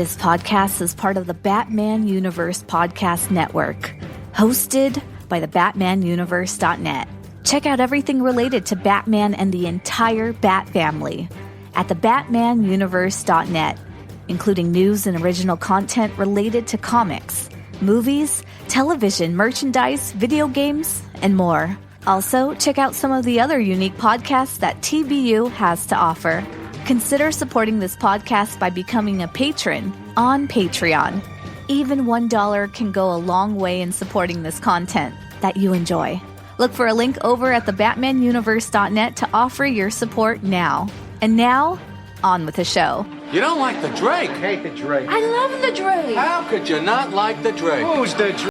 This podcast is part of the Batman Universe Podcast Network, hosted by the BatmanUniverse.net. Check out everything related to Batman and the entire Bat family at the BatmanUniverse.net, including news and original content related to comics, movies, television, merchandise, video games, and more. Also, check out some of the other unique podcasts that TBU has to offer. Consider supporting this podcast by becoming a patron on Patreon. Even $1 can go a long way in supporting this content that you enjoy. Look for a link over at thebatmanuniverse.net to offer your support now. And now, on with the show. You don't like the Drake? I hate the Drake. I love the Drake. How could you not like the Drake? Who's the Drake?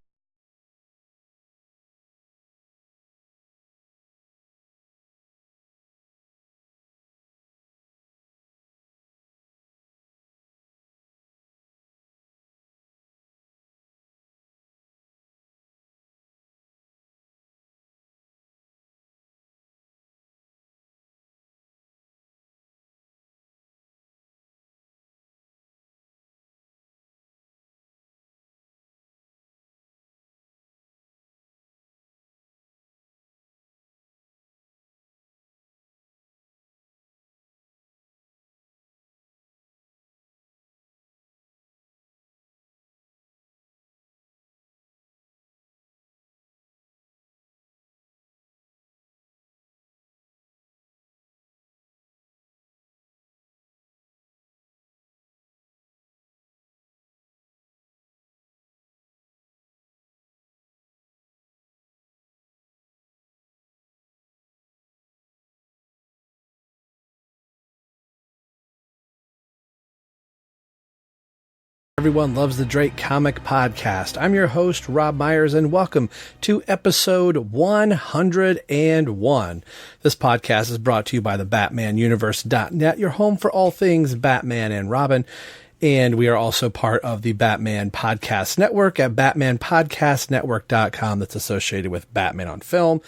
Everyone Loves the Drake Comic Podcast. I'm your host, Rob Myers, and welcome to episode 101. This podcast is brought to you by the BatmanUniverse.net, your home for all things Batman and Robin. And we are also part of the Batman Podcast Network at BatmanPodcastNetwork.com that's associated with Batman on Film.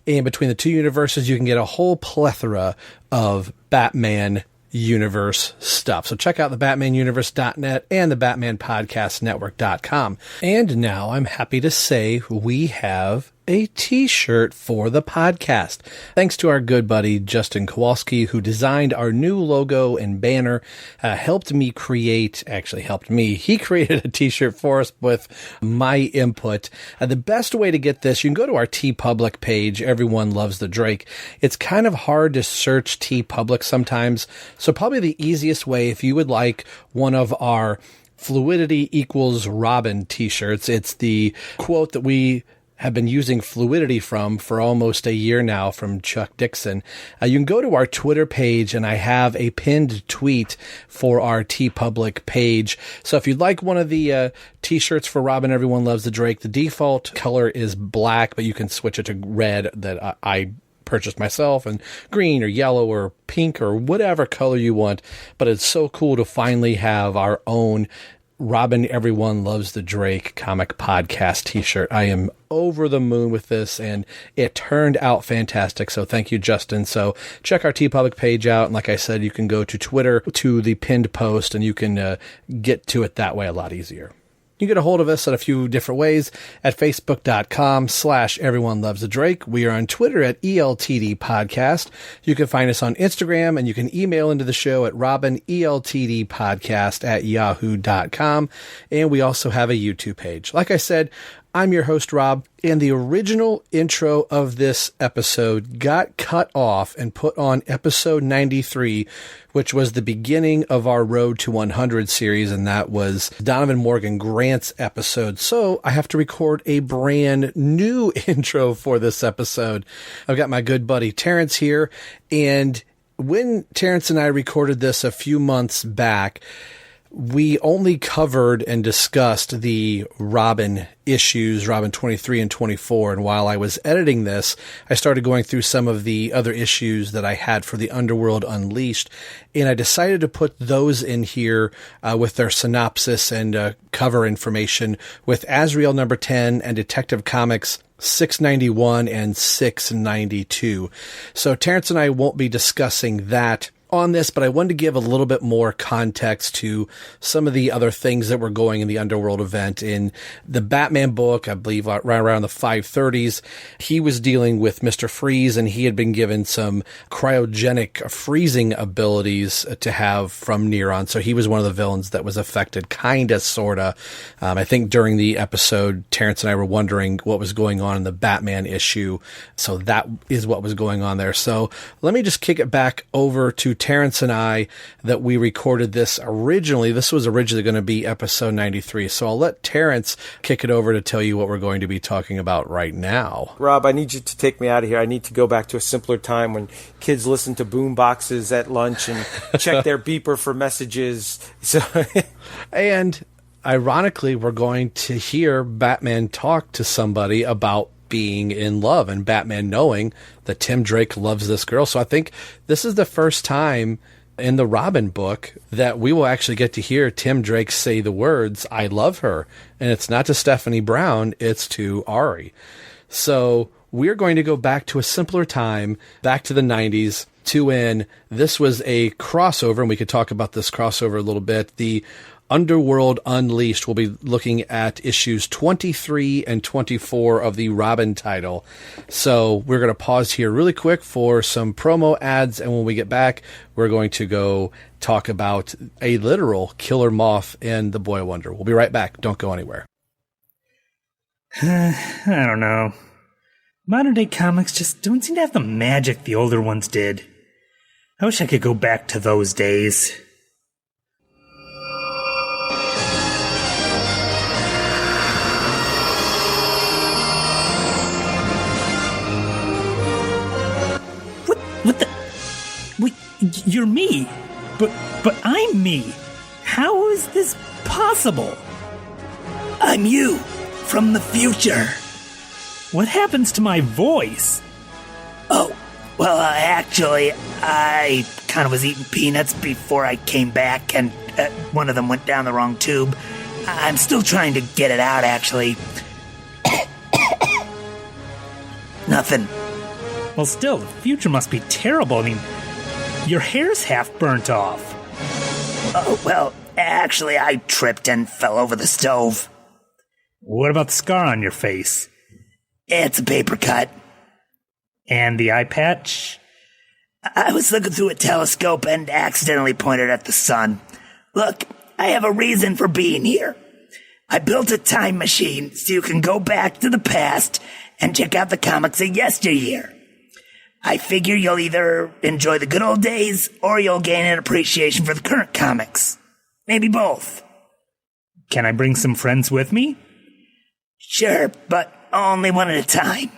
And between the two universes, you can get a whole plethora of Batman universe stuff. So check out the BatmanUniverse.net and the BatmanPodcastNetwork.com. And now I'm happy to say we have a t-shirt for the podcast. Thanks to our good buddy Justin Kowalski, who designed our new logo and banner, he created a t-shirt for us with my input. The best way to get this, you can go to our TeePublic page, Everyone Loves the Drake. It's kind of hard to search TeePublic sometimes, so probably the easiest way, if you would like one of our Fluidity Equals Robin t-shirts, it's the quote that we have been using fluidity from for almost a year now from Chuck Dixon. You can go to our Twitter page, and I have a pinned tweet for our TeePublic page. So if you'd like one of the t-shirts for Robin, Everyone Loves the Drake, the default color is black, but you can switch it to red that I purchased myself, and green or yellow or pink or whatever color you want. But it's so cool to finally have our own Robin, Everyone Loves the Drake comic podcast t-shirt. I am over the moon with this, and it turned out fantastic. So thank you, Justin. So check our TeePublic page out. And like I said, you can go to Twitter to the pinned post, and you can get to it that way a lot easier. You can get a hold of us in a few different ways at Facebook.com/EveryoneLovesTheDrake. We are on Twitter at ELTD Podcast. You can find us on Instagram, and you can email into the show at RobinELTDPodcast@yahoo.com. And we also have a YouTube page. Like I said, I'm your host, Rob, and the original intro of this episode got cut off and put on episode 93, which was the beginning of our Road to 100 series, and that was Donovan Morgan Grant's episode. So I have to record a brand new intro for this episode. I've got my good buddy Terence here, and when Terence and I recorded this a few months back, we only covered and discussed the Robin issues, Robin 23 and 24. And while I was editing this, I started going through some of the other issues that I had for the Underworld Unleashed. And I decided to put those in here with their synopsis and cover information with Azrael number 10 and Detective Comics 691 and 692. So Terence and I won't be discussing that on this, but I wanted to give a little bit more context to some of the other things that were going in the Underworld event. In the Batman book, I believe right around the 530s, he was dealing with Mr. Freeze, and he had been given some cryogenic freezing abilities to have from Neron. So he was one of the villains that was affected, kinda, sorta. I think during the episode, Terence and I were wondering what was going on in the Batman issue. So that is what was going on there. So let me just kick it back over to Terence and I that we recorded this originally. This was originally going to be episode 93. So I'll let Terence kick it over to tell you what we're going to be talking about right now. Rob, I need you to take me out of here. I need to go back to a simpler time when kids listened to boom boxes at lunch and check their beeper for messages. So, and ironically, we're going to hear Batman talk to somebody about being in love, and Batman knowing that Tim Drake loves this girl. So I think this is the first time in the Robin book that we will actually get to hear Tim Drake say the words, "I love her." And it's not to Stephanie Brown, it's to Ari. So we're going to go back to a simpler time, back to the 90s, to when this was a crossover, and we could talk about this crossover a little bit. The Underworld Unleashed. We'll be looking at issues 23 and 24 of the Robin title. So we're going to pause here really quick for some promo ads, and when we get back, we're going to go talk about a literal Killer Moth and the Boy Wonder. We'll be right back. Don't go anywhere. I don't know. Modern day comics just don't seem to have the magic the older ones did. I wish I could go back to those days. What the? Wait, you're me. But I'm me. How is this possible? I'm you, from the future. What happens to my voice? Oh, well, actually, I kind of was eating peanuts before I came back, and one of them went down the wrong tube. I'm still trying to get it out, actually. Nothing. Well, still, the future must be terrible. I mean, your hair's half burnt off. Oh, well, actually, I tripped and fell over the stove. What about the scar on your face? It's a paper cut. And the eye patch? I was looking through a telescope and accidentally pointed at the sun. Look, I have a reason for being here. I built a time machine so you can go back to the past and check out the comics of yesteryear. I figure you'll either enjoy the good old days or you'll gain an appreciation for the current comics. Maybe both. Can I bring some friends with me? Sure, but only one at a time.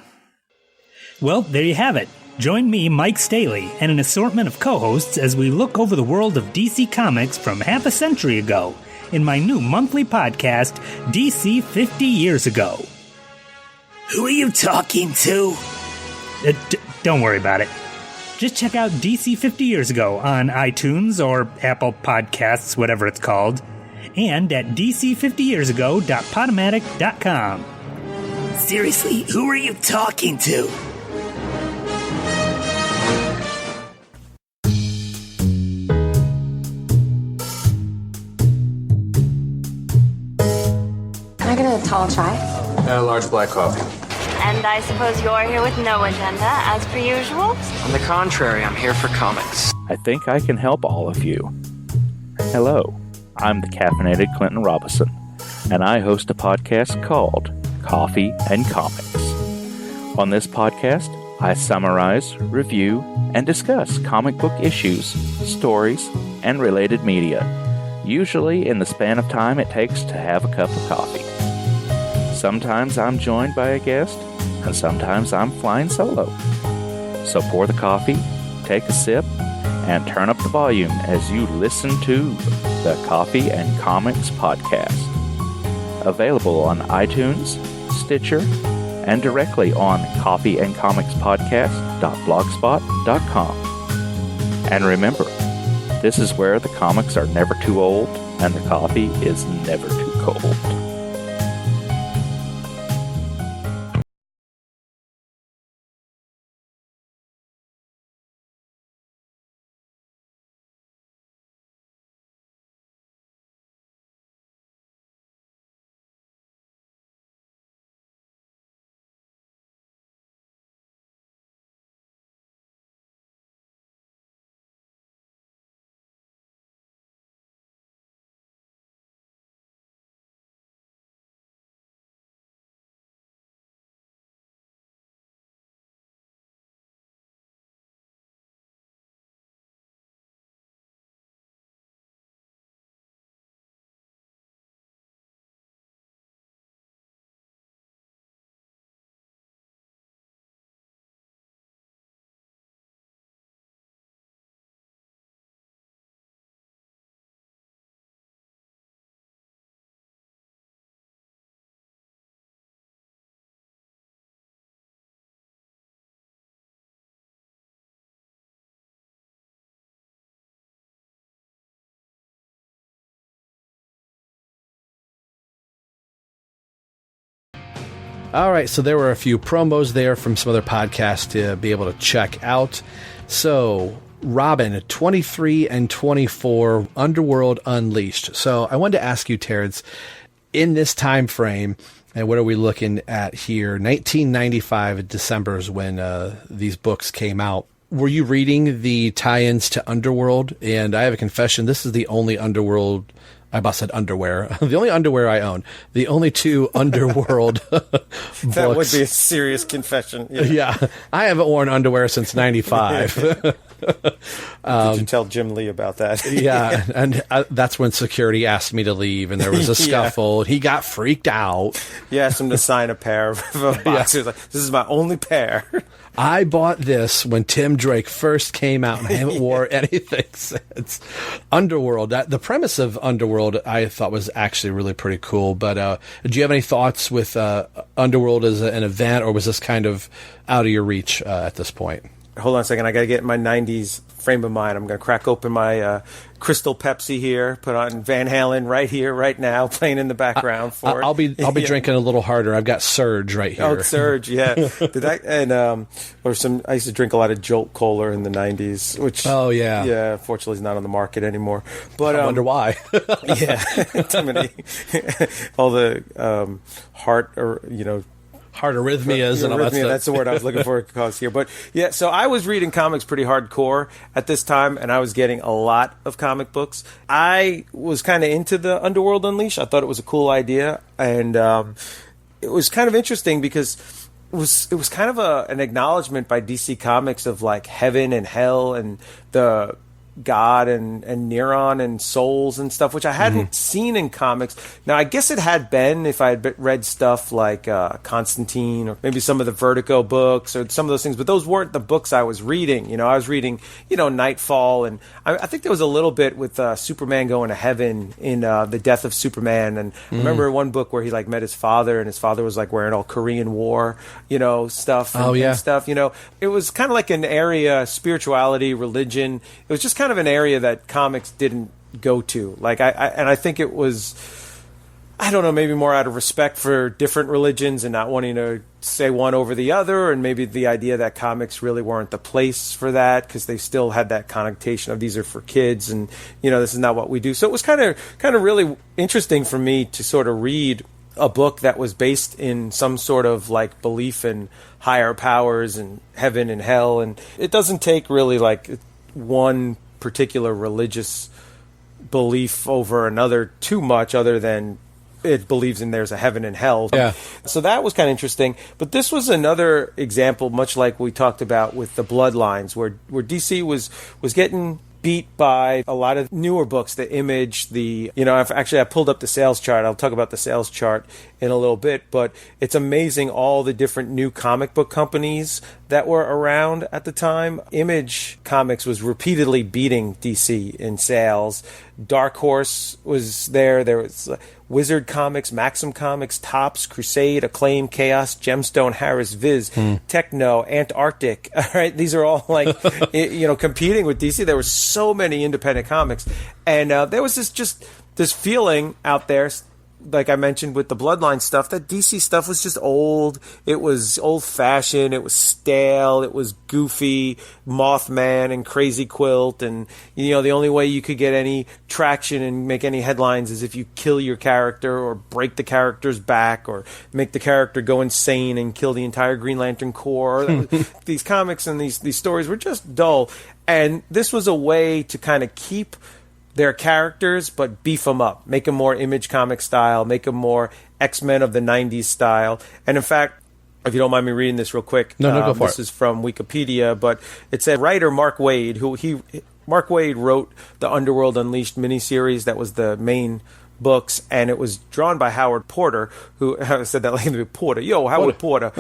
Well, there you have it. Join me, Mike Staley, and an assortment of co-hosts as we look over the world of DC Comics from half a century ago in my new monthly podcast, DC 50 Years Ago. Who are you talking to? Don't worry about it. Just check out DC 50 Years Ago on iTunes or Apple Podcasts, whatever it's called, and at dc50yearsago.podomatic.com. Seriously, who are you talking to? Can I get a tall chai? And a large black coffee. And I suppose you're here with no agenda, as per usual? On the contrary, I'm here for comics. I think I can help all of you. Hello, I'm the caffeinated Clinton Robinson, and I host a podcast called Coffee and Comics. On this podcast, I summarize, review, and discuss comic book issues, stories, and related media, usually in the span of time it takes to have a cup of coffee. Sometimes I'm joined by a guest, and sometimes I'm flying solo. So pour the coffee, take a sip, and turn up the volume as you listen to the Coffee and Comics Podcast. Available on iTunes, Stitcher, and directly on coffeeandcomicspodcast.blogspot.com. And remember, this is where the comics are never too old and the coffee is never too cold. All right, so there were a few promos there from some other podcasts to be able to check out. So, Robin, 23 and 24, Underworld Unleashed. So, I wanted to ask you, Terrence, in this time frame, and what are we looking at here? 1995, December is when these books came out. Were you reading the tie-ins to Underworld? And I have a confession, this is the only Underworld... I about said underwear. The only underwear I own. The only two Underworld books. That would be a serious confession. Yeah. I haven't worn underwear since 95. Did you tell Jim Lee about that? Yeah, and that's when security asked me to leave, and there was a scuffle. And he got freaked out. You asked him to sign a pair of boxers. He was like, this is my only pair. I bought this when Tim Drake first came out, and I haven't wore anything since. Underworld, the premise of Underworld, I thought was actually really pretty cool. But do you have any thoughts with Underworld as an event, or was this kind of out of your reach at this point? Hold on a second. I got to get in my 90s frame of mind. I'm going to crack open my Crystal Pepsi here, put on Van Halen right here, right now, playing in the background for it. I'll be drinking a little harder. I've got Surge right here. Oh, Surge, yeah. I used to drink a lot of Jolt Cola in the 90s, which fortunately is not on the market anymore. But I wonder why. Too many. All the heart arrhythmias and all that stuff. That's the word I was looking for cause here. But yeah, so I was reading comics pretty hardcore at this time, and I was getting a lot of comic books. I was kind of into the Underworld Unleashed. I thought it was a cool idea, and it was kind of interesting because it was kind of an acknowledgement by DC Comics of like heaven and hell and the God and Neron and souls and stuff, which I hadn't seen in comics. Now, I guess it had been if I had read stuff like Constantine or maybe some of the Vertigo books or some of those things, but those weren't the books I was reading. I was reading, Nightfall, and I think there was a little bit with Superman going to heaven in The Death of Superman. And I remember one book where he met his father, and his father was wearing all Korean War, stuff. And stuff. It was kind of like an area, spirituality, religion. It was just kind of an area that comics didn't go to. I think it was, I don't know, maybe more out of respect for different religions and not wanting to say one over the other, and maybe the idea that comics really weren't the place for that because they still had that connotation of these are for kids and this is not what we do. So it was kind of really interesting for me to sort of read a book that was based in some sort of belief in higher powers and heaven and hell, and it doesn't take really one particular religious belief over another too much, other than it believes in there's a heaven and hell. Yeah. So that was kind of interesting. But this was another example, much like we talked about with the Bloodlines, where DC was getting beat by a lot of newer books, the Image, I pulled up the sales chart. I'll talk about the sales chart in a little bit, but it's amazing all the different new comic book companies that were around at the time. Image Comics was repeatedly beating DC in sales. Dark Horse was there. There was Wizard Comics, Maxim Comics, Topps, Crusade, Acclaim, Chaos, Gemstone, Harris, Viz, Techno, Antarctic. All right, these are all competing with DC. There were so many independent comics, and there was this feeling out there, like I mentioned with the Bloodline stuff, that DC stuff was just old. It was old-fashioned. It was stale. It was goofy. Mothman and Crazy Quilt. And, the only way you could get any traction and make any headlines is if you kill your character or break the character's back or make the character go insane and kill the entire Green Lantern Corps. These comics and these stories were just dull. And this was a way to kind of keep their characters, but beef them up, make them more Image comic style, make them more X-Men of the 90s style. And in fact, if you don't mind me reading this real quick, go for it. This is from Wikipedia, but it said writer Mark Waid, Mark Waid wrote the Underworld Unleashed miniseries that was the main books, and it was drawn by Howard Porter, who I said that like Porter. Yo, Howard Porter.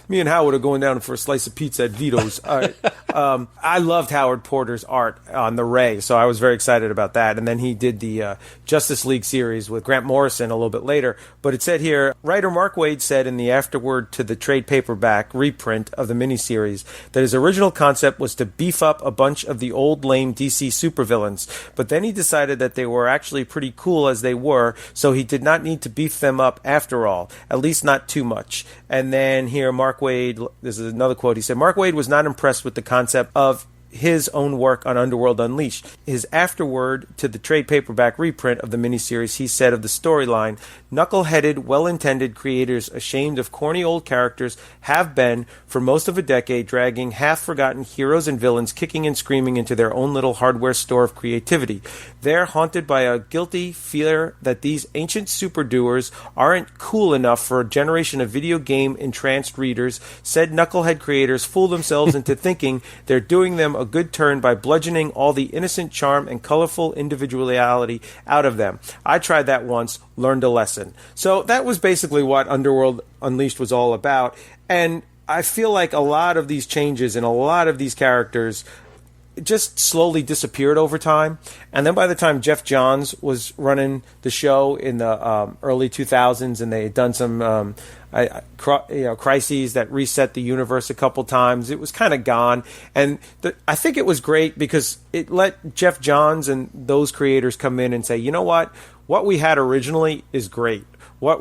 Me and Howard are going down for a slice of pizza at Vito's. All right. I loved Howard Porter's art on the Ray, so I was very excited about that. And then he did the Justice League series with Grant Morrison a little bit later. But it said here, writer Mark Waid said in the afterword to the trade paperback reprint of the miniseries that his original concept was to beef up a bunch of the old lame DC supervillains, but then he decided that they were actually pretty cool as they they were, so he did not need to beef them up after all, at least not too much. And then here, Mark Waid, this is another quote, he said, Mark Waid was not impressed with the concept of his own work on Underworld Unleashed. His afterword to the trade paperback reprint of the miniseries, he said of the storyline, knuckle-headed, well-intended creators ashamed of corny old characters have been, for most of a decade, dragging half-forgotten heroes and villains kicking and screaming into their own little hardware store of creativity. They're haunted by a guilty fear that these ancient super-doers aren't cool enough for a generation of video game entranced readers. Said knucklehead creators fool themselves into thinking they're doing them a good turn by bludgeoning all the innocent charm and colorful individuality out of them. I tried that once, learned a lesson. So that was basically what Underworld Unleashed was all about. And I feel like a lot of these changes and a lot of these characters just slowly disappeared over time. And then by the time Jeff Johns was running the show in the early 2000s, and they had done some crises that reset the universe a couple times, it was kind of gone. And I think it was great because it let Jeff Johns and those creators come in and say, you know what we had originally is great. What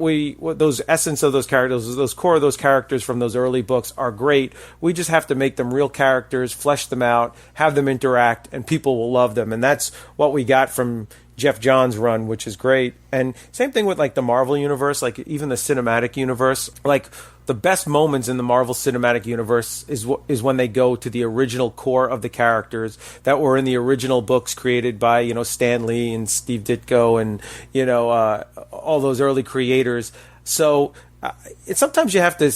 those essence of those characters, those core of those characters from those early books are great. We just have to make them real characters, flesh them out, have them interact, and people will love them. And that's what we got from Jeff Johns' run, which is great. And same thing with like the Marvel universe, like even the cinematic universe. Like the best moments in the Marvel Cinematic Universe is when they go to the original core of the characters that were in the original books created by, Stan Lee and Steve Ditko and, all those early creators. So sometimes you have to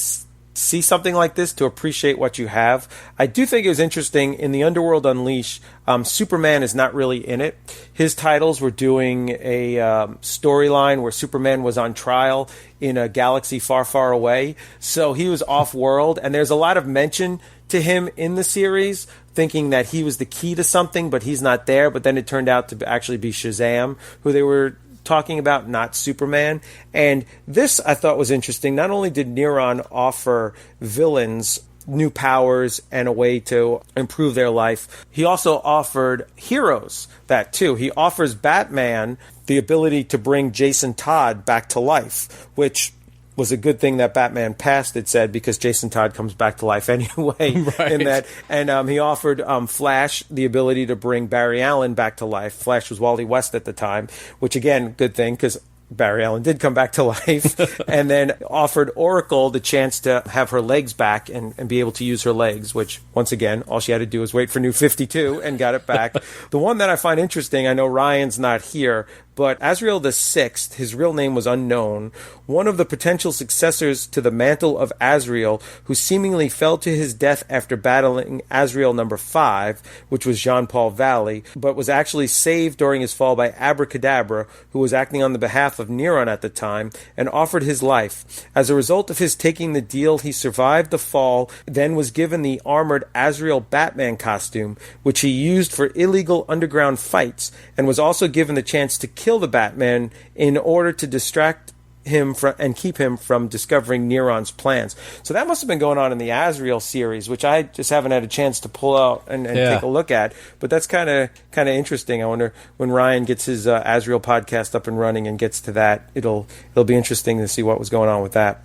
see something like this to appreciate what you have. I do think it was interesting in the Underworld Unleashed, Superman is not really in it. His titles were doing a storyline where Superman was on trial in a galaxy far, far away. So he was off-world, and there's a lot of mention to him in the series, thinking that he was the key to something, but he's not there. But then it turned out to actually be Shazam, who they were talking about, not Superman. And this I thought was interesting. Not only did Neron offer villains new powers and a way to improve their life, he also offered heroes that too. He offers Batman the ability to bring Jason Todd back to life, which was a good thing that Batman passed, it said, because Jason Todd comes back to life anyway. Right. In that, and he offered Flash the ability to bring Barry Allen back to life. Flash was Wally West at the time, which again, good thing because Barry Allen did come back to life. And then offered Oracle the chance to have her legs back and be able to use her legs, which once again, all she had to do was wait for New 52 and got it back. The one that I find interesting, I know Ryan's not here, but Azrael the Sixth, his real name was unknown, one of the potential successors to the mantle of Azrael, who seemingly fell to his death after battling Azrael number 5, which was Jean-Paul Valley, but was actually saved during his fall by Abracadabra, who was acting on the behalf of Neron at the time, and offered his life. As a result of his taking the deal, he survived the fall, then was given the armored Azrael Batman costume, which he used for illegal underground fights, and was also given the chance to kill the Batman in order to distract him from and keep him from discovering Neron's plans. So that must have been going on in the Azrael series, which I just haven't had a chance to pull out and take a look at. But that's kind of interesting. I wonder when Ryan gets his Azrael podcast up and running and gets to that, it'll be interesting to see what was going on with that.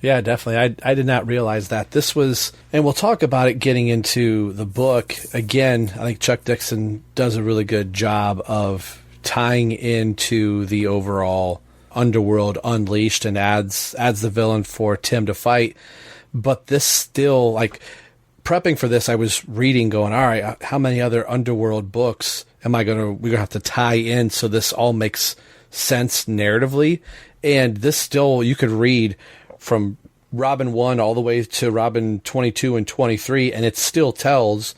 Yeah, definitely. I did not realize that. This was, and we'll talk about it getting into the book. Again, I think Chuck Dixon does a really good job of tying into the overall Underworld Unleashed and adds the villain for Tim to fight. But this still, like, prepping for this, I was reading going, all right, how many other Underworld books we're going to have to tie in so this all makes sense narratively? And this still, you could read from Robin 1 all the way to Robin 22 and 23, and it still tells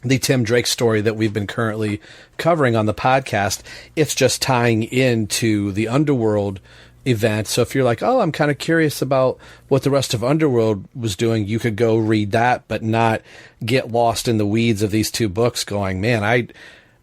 the Tim Drake story that we've been currently covering on the podcast. It's just tying into the Underworld event. So if you're like, oh, I'm kind of curious about what the rest of Underworld was doing, you could go read that, but not get lost in the weeds of these two books going, man,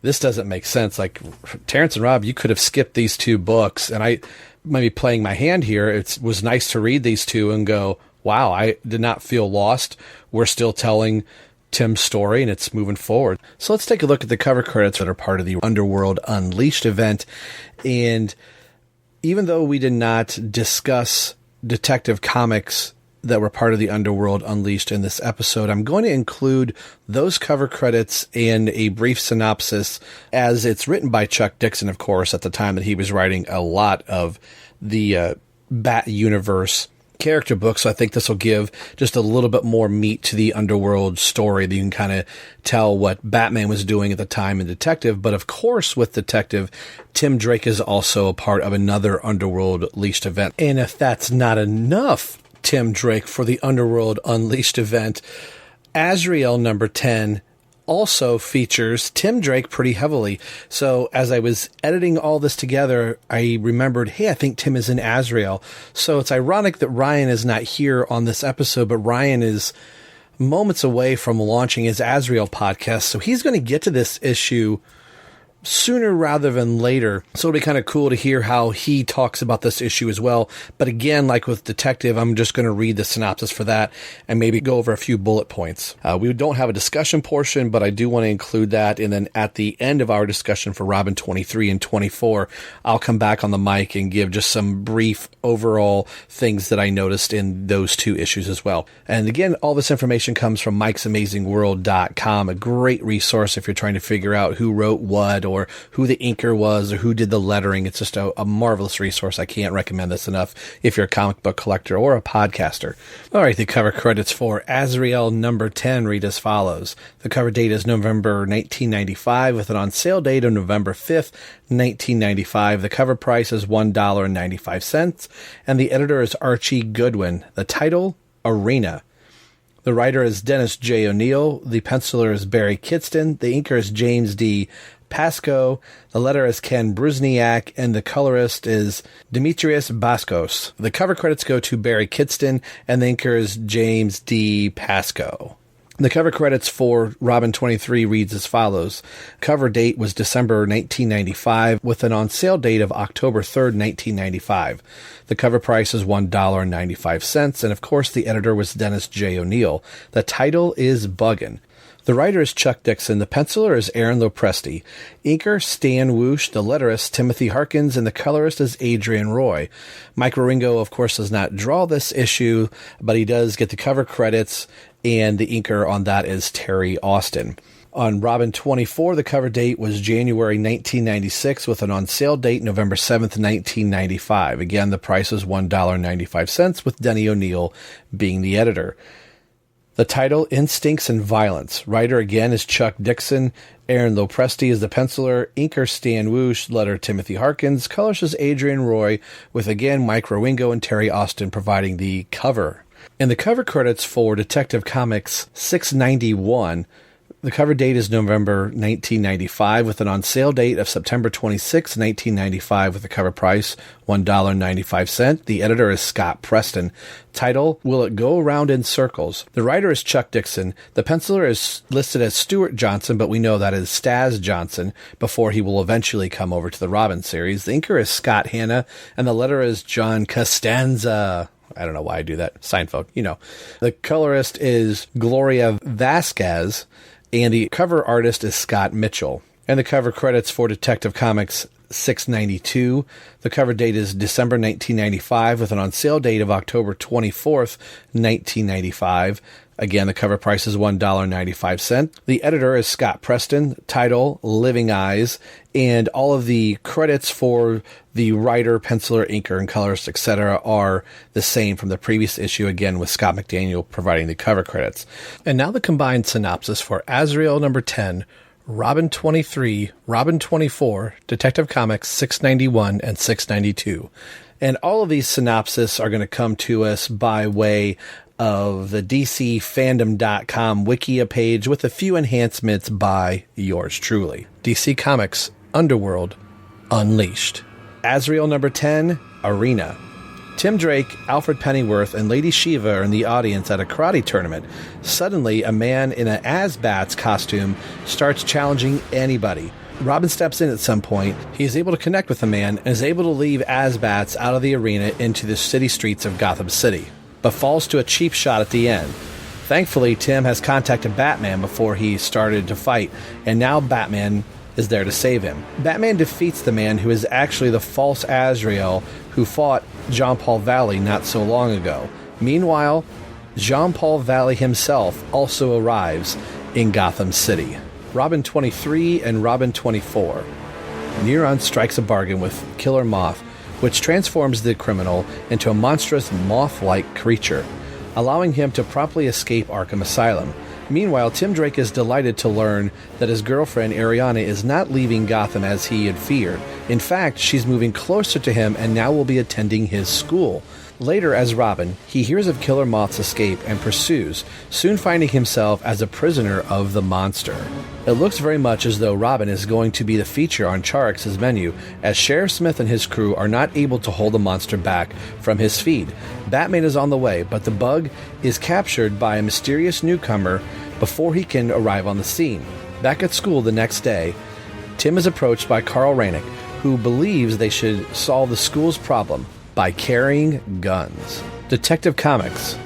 this doesn't make sense. Like, Terence and Rob, you could have skipped these two books, and I might be playing my hand here. It was nice to read these two and go, wow, I did not feel lost. We're still telling Tim's story, and it's moving forward. So let's take a look at the cover credits that are part of the Underworld Unleashed event. And even though we did not discuss Detective Comics that were part of the Underworld Unleashed in this episode, I'm going to include those cover credits in a brief synopsis, as it's written by Chuck Dixon, of course, at the time that he was writing a lot of the Bat Universe character books. So I think this will give just a little bit more meat to the Underworld story, that you can kind of tell what Batman was doing at the time in Detective. But of course, with Detective, Tim Drake is also a part of another Underworld Unleashed event. And if that's not enough Tim Drake for the Underworld Unleashed event, Azrael number 10 also features Tim Drake pretty heavily. So as I was editing all this together, I remembered, hey, I think Tim is in Azrael. So it's ironic that Ryan is not here on this episode, but Ryan is moments away from launching his Azrael podcast. So he's going to get to this issue sooner rather than later. So it'll be kind of cool to hear how he talks about this issue as well. But again, like with Detective, I'm just going to read the synopsis for that and maybe go over a few bullet points. We don't have a discussion portion, but I do want to include that. And then at the end of our discussion for Robin 23 and 24, I'll come back on the mic and give just some brief overall things that I noticed in those two issues as well. And again, all this information comes from Mike'sAmazingWorld.com, a great resource if you're trying to figure out who wrote what, or who the inker was, or who did the lettering. It's just a marvelous resource. I can't recommend this enough if you're a comic book collector or a podcaster. All right, the cover credits for Azrael number 10 read as follows. The cover date is November 1995 with an on sale date of November 5th, 1995. The cover price is $1.95, and the editor is Archie Goodwin. The title, Arena. The writer is Dennis J. O'Neill. The penciler is Barry Kidston. The inker is James D. Pasco. The letter is Ken Brusniak, and the colorist is Demetrius Baskos. The cover credits go to Barry Kidston, and the inker is James D. Pasco. The cover credits for Robin 23 reads as follows. Cover date was December 1995 with an on sale date of October 3rd, 1995. The cover price is $1.95, and of course the editor was Dennis J. O'Neill. The title is Buggin'. The writer is Chuck Dixon. The penciler is Aaron Lopresti. Inker, Stan Woosh. The letterist, Timothy Harkins. And the colorist is Adrian Roy. Mike Wieringo, of course, does not draw this issue, but he does get the cover credits, and the inker on that is Terry Austin. On Robin 24, the cover date was January 1996 with an on sale date November 7th, 1995. Again, the price is $1.95, with Denny O'Neill being the editor. The title, Instincts and Violence. Writer again is Chuck Dixon. Aaron Lopresti is the penciler. Inker Stan Woosh. Letter Timothy Harkins. Colors is Adrian Roy, with again Mike Wieringo and Terry Austin providing the cover. In the cover credits for Detective Comics 691, the cover date is November 1995 with an on sale date of September 26, 1995 with a cover price $1.95. The editor is Scott Preston. Title, Will It Go Around in Circles? The writer is Chuck Dixon. The penciler is listed as Stuart Johnson, but we know that is Staz Johnson before he will eventually come over to the Robin series. The inker is Scott Hanna, and the letter is John Costanza. I don't know why I do that. Seinfeld, you know. The colorist is Gloria Vasquez, and the cover artist is Scott Mitchell. And the cover credits for Detective Comics 692. The cover date is December 1995 with an on sale date of October 24th, 1995. Again, the cover price is $1.95. The editor is Scott Preston. Title, Living Eyes. And all of the credits for the writer, penciler, inker, and colorist, etc. are the same from the previous issue, again with Scott McDaniel providing the cover credits. And now the combined synopsis for Azrael number 10, Robin 23, Robin 24, Detective Comics 691 and 692. And all of these synopses are going to come to us by way of the DCFandom.com Wikia page with a few enhancements by yours truly. DC Comics Underworld Unleashed. Azrael number 10, Arena. Tim Drake, Alfred Pennyworth, and Lady Shiva are in the audience at a karate tournament. Suddenly, a man in an Azbats costume starts challenging anybody. Robin steps in at some point. He is able to connect with the man and is able to leave Azbats out of the arena into the city streets of Gotham City, but falls to a cheap shot at the end. Thankfully, Tim has contacted Batman before he started to fight, and now Batman is there to save him. Batman defeats the man who is actually the false Azrael who fought Jean-Paul Valley not so long ago. Meanwhile, Jean-Paul Valley himself also arrives in Gotham City. Robin 23 and Robin 24. Neron strikes a bargain with Killer Moth, which transforms the criminal into a monstrous moth-like creature, allowing him to promptly escape Arkham Asylum. Meanwhile, Tim Drake is delighted to learn that his girlfriend Ariana is not leaving Gotham as he had feared. In fact, she's moving closer to him and now will be attending his school. Later, as Robin, he hears of Killer Moth's escape and pursues, soon finding himself as a prisoner of the monster. It looks very much as though Robin is going to be the feature on Charix's menu, as Sheriff Smith and his crew are not able to hold the monster back from his feed. Batman is on the way, but the bug is captured by a mysterious newcomer before he can arrive on the scene. Back at school the next day, Tim is approached by Carl Rainick, who believes they should solve the school's problem by carrying guns. Detective Comics.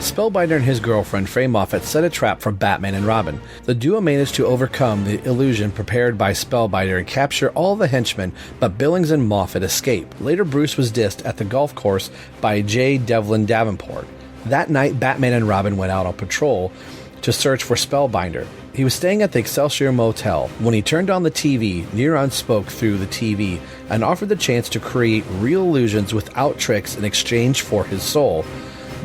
Spellbinder and his girlfriend, Faye Moffat, set a trap for Batman and Robin. The duo managed to overcome the illusion prepared by Spellbinder and capture all the henchmen, but Billings and Moffat escape. Later, Bruce was dissed at the golf course by J. Devlin Davenport. That night, Batman and Robin went out on patrol to search for Spellbinder. He was staying at the Excelsior Motel. When he turned on the TV, Neron spoke through the TV and offered the chance to create real illusions without tricks in exchange for his soul.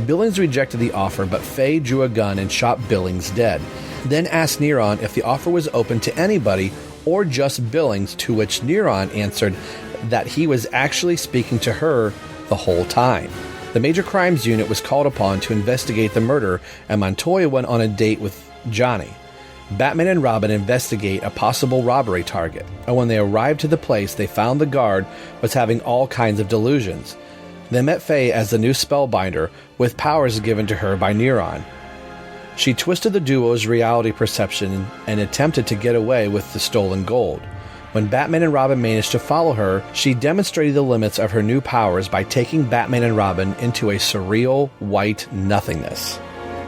Billings rejected the offer, but Faye drew a gun and shot Billings dead. Then asked Neron if the offer was open to anybody or just Billings, to which Neron answered that he was actually speaking to her the whole time. The Major Crimes Unit was called upon to investigate the murder, and Montoya went on a date with Johnny. Batman and Robin investigate a possible robbery target, and when they arrived to the place, they found the guard was having all kinds of delusions. They met Faye as the new Spellbinder, with powers given to her by Neron. She twisted the duo's reality perception and attempted to get away with the stolen gold. When Batman and Robin managed to follow her, she demonstrated the limits of her new powers by taking Batman and Robin into a surreal white nothingness.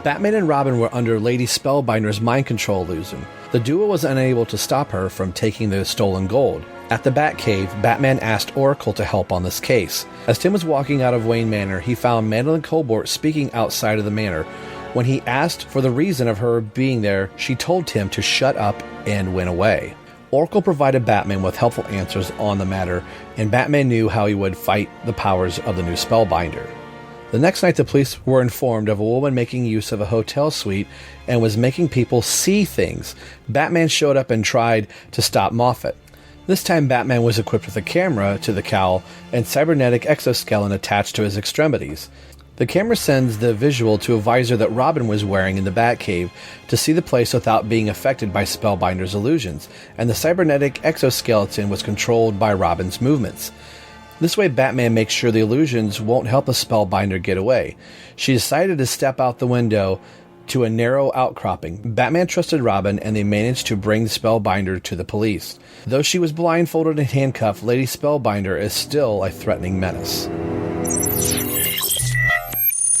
Batman and Robin were under Lady Spellbinder's mind control illusion. The duo was unable to stop her from taking the stolen gold. At the Batcave, Batman asked Oracle to help on this case. As Tim was walking out of Wayne Manor, he found Madeline Colbert speaking outside of the manor. When he asked for the reason of her being there, she told Tim to shut up and went away. Oracle provided Batman with helpful answers on the matter, and Batman knew how he would fight the powers of the new Spellbinder. The next night, the police were informed of a woman making use of a hotel suite and was making people see things. Batman showed up and tried to stop Moffat. This time, Batman was equipped with a camera to the cowl and cybernetic exoskeleton attached to his extremities. The camera sends the visual to a visor that Robin was wearing in the Batcave to see the place without being affected by Spellbinder's illusions, and the cybernetic exoskeleton was controlled by Robin's movements. This way, Batman makes sure the illusions won't help the Spellbinder get away. She decided to step out the window to a narrow outcropping. Batman trusted Robin, and they managed to bring the Spellbinder to the police. Though she was blindfolded and handcuffed, Lady Spellbinder is still a threatening menace.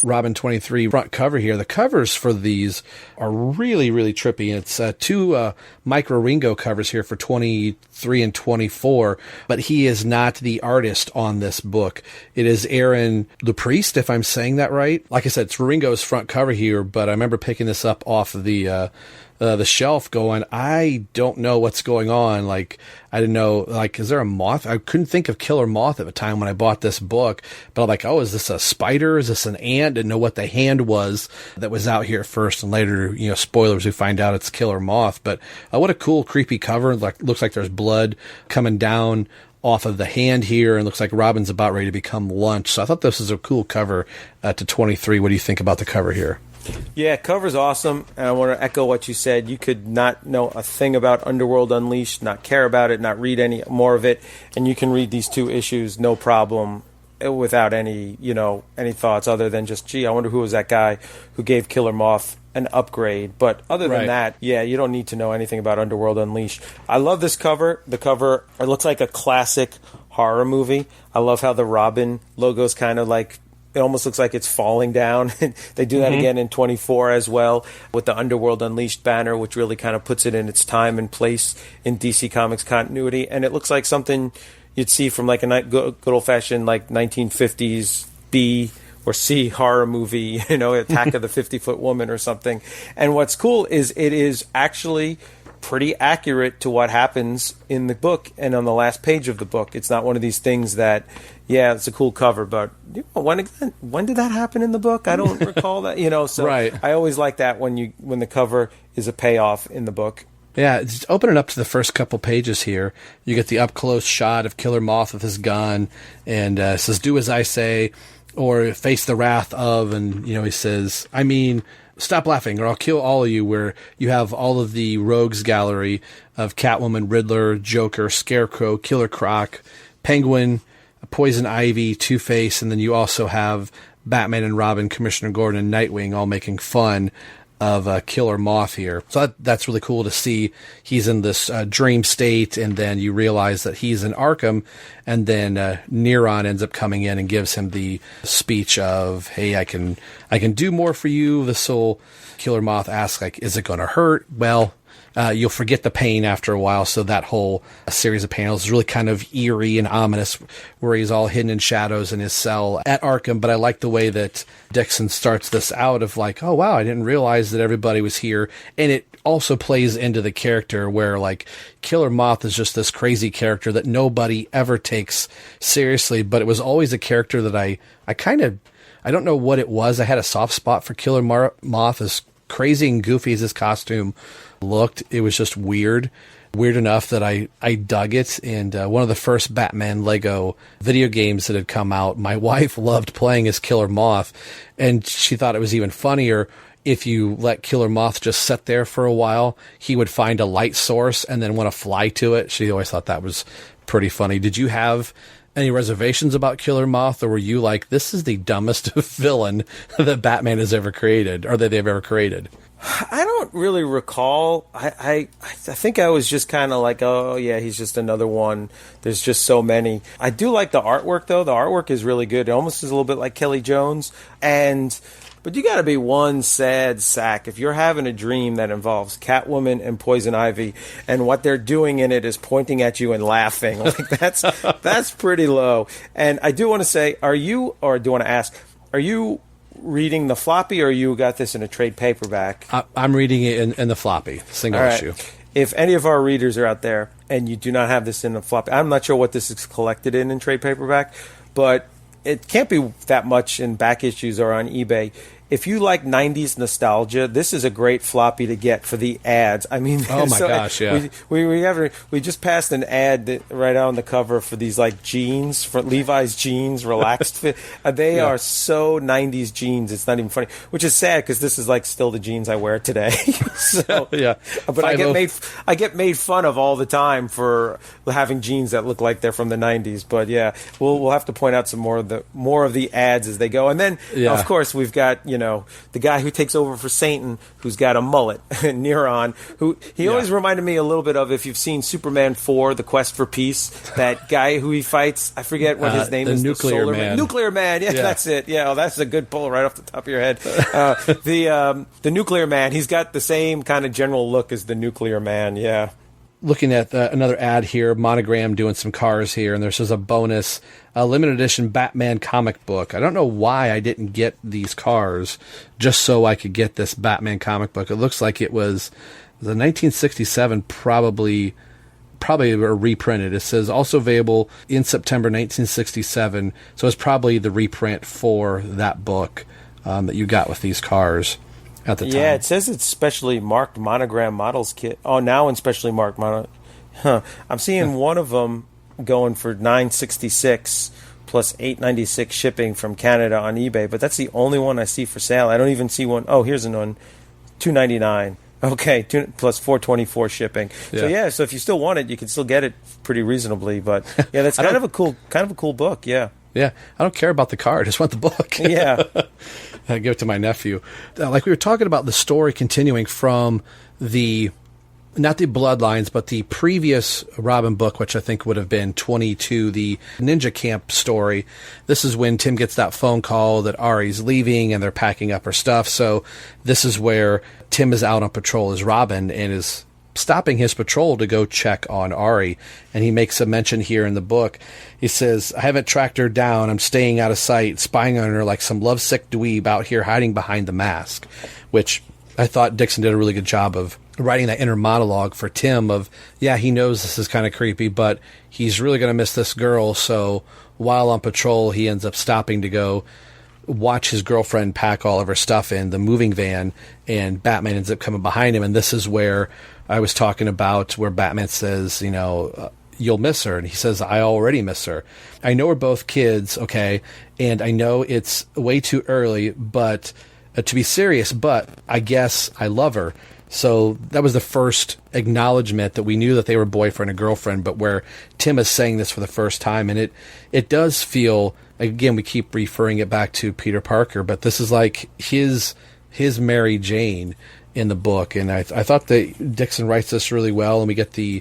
Robin 23 front cover here. The covers for these are really, really trippy. It's two Micro Ringo covers here for 23 and 24, but he is not the artist on this book. It is Aaron LePriest, if I'm saying that right. Like I said, it's Ringo's front cover here, but I remember picking this up off of the shelf going, I don't know what's going on. Like, I didn't know, like, is there a moth? I couldn't think of Killer Moth at the time when I bought this book, but I'm like, oh, is this a spider? Is this an ant? Didn't know what the hand was that was out here first, and later, you know, spoilers, we find out it's Killer Moth. But what a cool, creepy cover. Like, looks like there's blood coming down off of the hand here, and looks like Robin's about ready to become lunch. So I thought this was a cool cover to 23. What do you think about the cover here? Yeah, cover's awesome, and I want to echo what you said. You could not know a thing about Underworld Unleashed, not care about it, not read any more of it, and you can read these two issues no problem without any thoughts other than just, gee, I wonder who was that guy who gave Killer Moth an upgrade. But other than that, yeah, you don't need to know anything about Underworld Unleashed. I love this cover. The cover, it looks like a classic horror movie. I love how the Robin logo's kind of like it almost looks like it's falling down. They do that again in 24 as well with the Underworld Unleashed banner, which really kind of puts it in its time and place in DC Comics continuity. And it looks like something you'd see from like a good old-fashioned like 1950s B or C horror movie, Attack of the 50-Foot Woman or something. And what's cool is it is actually pretty accurate to what happens in the book and on the last page of the book. It's not one of these things that, yeah, it's a cool cover, but when did that happen in the book? I don't recall that. So right. I always like that when the cover is a payoff in the book. Yeah, just open it up to the first couple pages here. You get the up-close shot of Killer Moth with his gun, and it says, "Do as I say," or "Face the wrath of," and, he says, "Stop laughing or I'll kill all of you," where you have all of the rogues gallery of Catwoman, Riddler, Joker, Scarecrow, Killer Croc, Penguin, Poison Ivy, Two-Face, and then you also have Batman and Robin, Commissioner Gordon, and Nightwing all making fun of Killer Moth here. So that's really cool to see. He's in this dream state, and then you realize that he's in Arkham, and then Neron ends up coming in and gives him the speech of, "Hey, I can do more for you." This whole Killer Moth asks, like, "Is it going to hurt?" Well, you'll forget the pain after a while, so that whole series of panels is really kind of eerie and ominous, where he's all hidden in shadows in his cell at Arkham. But I like the way that Dixon starts this out of like, "Oh, wow, I didn't realize that everybody was here." And it also plays into the character where, like, Killer Moth is just this crazy character that nobody ever takes seriously, but it was always a character that I don't know what it was. I had a soft spot for Killer Moth, as crazy and goofy as his costume looked. It was just weird enough that I dug it. And one of the first Batman Lego video games that had come out, my wife loved playing as Killer Moth, and she thought it was even funnier if you let Killer Moth just sit there for a while. He would find a light source and then want to fly to it. She always thought that was pretty funny. Did you have any reservations about Killer Moth, or were you like, this is the dumbest villain that Batman has ever created, or that they've ever created? I don't really recall. I think I was just kind of like, oh, yeah, he's just another one. There's just so many. I do like the artwork, though. The artwork is really good. It almost is a little bit like Kelly Jones. But you got to be one sad sack if you're having a dream that involves Catwoman and Poison Ivy, and what they're doing in it is pointing at you and laughing. Like that's pretty low. And I do want to say, are you reading the floppy, or you got this in a trade paperback? I'm reading it in the floppy, single issue. If any of our readers are out there and you do not have this in the floppy, I'm not sure what this is collected in trade paperback, but it can't be that much in back issues or on eBay. If you like 90s nostalgia, this is a great floppy to get for the ads. I mean, oh my gosh, yeah. We just passed an ad right on the cover for these like jeans, for Levi's jeans, relaxed fit. They are so 90s jeans. It's not even funny, which is sad because this is like still the jeans I wear today. So yeah, but I get made fun of all the time for having jeans that look like they're from the 90s. But yeah, we'll have to point out some more of the ads as they go, and then of course we've got the guy who takes over for Satan, who's got a mullet, Neron, who he always reminded me a little bit of, if you've seen Superman 4, The Quest for Peace, that guy who he fights, I forget what his name is. Nuclear Man. Nuclear Man, yeah, that's it. Yeah, that's a good pull right off the top of your head. The Nuclear Man, he's got the same kind of general look as the Nuclear Man, yeah. Looking at another ad here, Monogram doing some cars here, and there's just a bonus limited edition Batman comic book. I don't know why I didn't get these cars just so I could get this Batman comic book. It looks like it was the 1967, probably reprinted. It says also available in September 1967, so it's probably the reprint for that book that you got with these cars at the time. Yeah, it says it's specially marked Monogram models kit. Oh, now in specially marked mono. Huh. I'm seeing one of them going for $9.66 plus $8.96 shipping from Canada on eBay, but that's the only one I see for sale. I don't even see one. Oh, here's one, $2.99. Okay, plus $4.24 shipping. Yeah. So if you still want it, you can still get it pretty reasonably. But yeah, that's kind of a cool book. Yeah. Yeah, I don't care about the car. I just want the book. Yeah. I give it to my nephew. Like we were talking about the story continuing from the not the Bloodlines, but the previous Robin book, which I think would have been 22, the Ninja Camp story. This is when Tim gets that phone call that Ari's leaving and they're packing up her stuff. So this is where Tim is out on patrol as Robin and is stopping his patrol to go check on Ari. And he makes a mention here in the book. He says, I haven't tracked her down. I'm staying out of sight, spying on her like some lovesick dweeb out here hiding behind the mask, which I thought Dixon did a really good job of writing that inner monologue for Tim of, yeah, he knows this is kind of creepy, but he's really going to miss this girl. So while on patrol, he ends up stopping to go watch his girlfriend pack all of her stuff in the moving van, and Batman ends up coming behind him. And this is where I was talking about where Batman says, you'll miss her. And he says, I already miss her. I know we're both kids, okay, and I know it's way too early but to be serious, but I guess I love her. So that was the first acknowledgement that we knew that they were boyfriend and girlfriend, but where Tim is saying this for the first time. And it does feel, again, we keep referring it back to Peter Parker, but this is like his Mary Jane in the book. And I thought that Dixon writes this really well, and we get the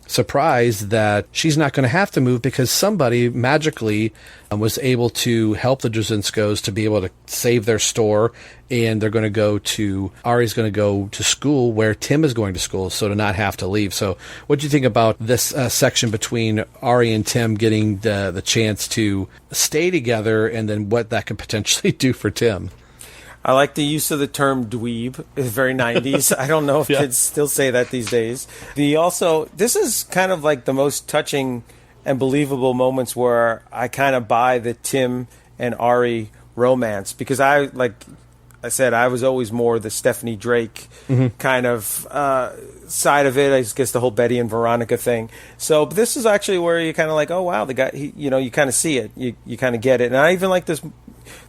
surprise that she's not going to have to move because somebody magically was able to help the Drzinskos to be able to save their store, and they're going to go to, Ari's going to go to school where Tim is going to school, so to not have to leave. So what do you think about this section between Ari and Tim getting the chance to stay together, and then what that could potentially do for Tim? I like the use of the term dweeb. It's very 90s. I don't know if kids still say that these days. This is kind of like the most touching and believable moments where I kind of buy the Tim and Ari romance, because like I said, I was always more the Stephanie Drake kind of side of it. I guess the whole Betty and Veronica thing. So but this is actually where you kind of like, oh wow, the guy, you kind of see it. You kind of get it. And I even like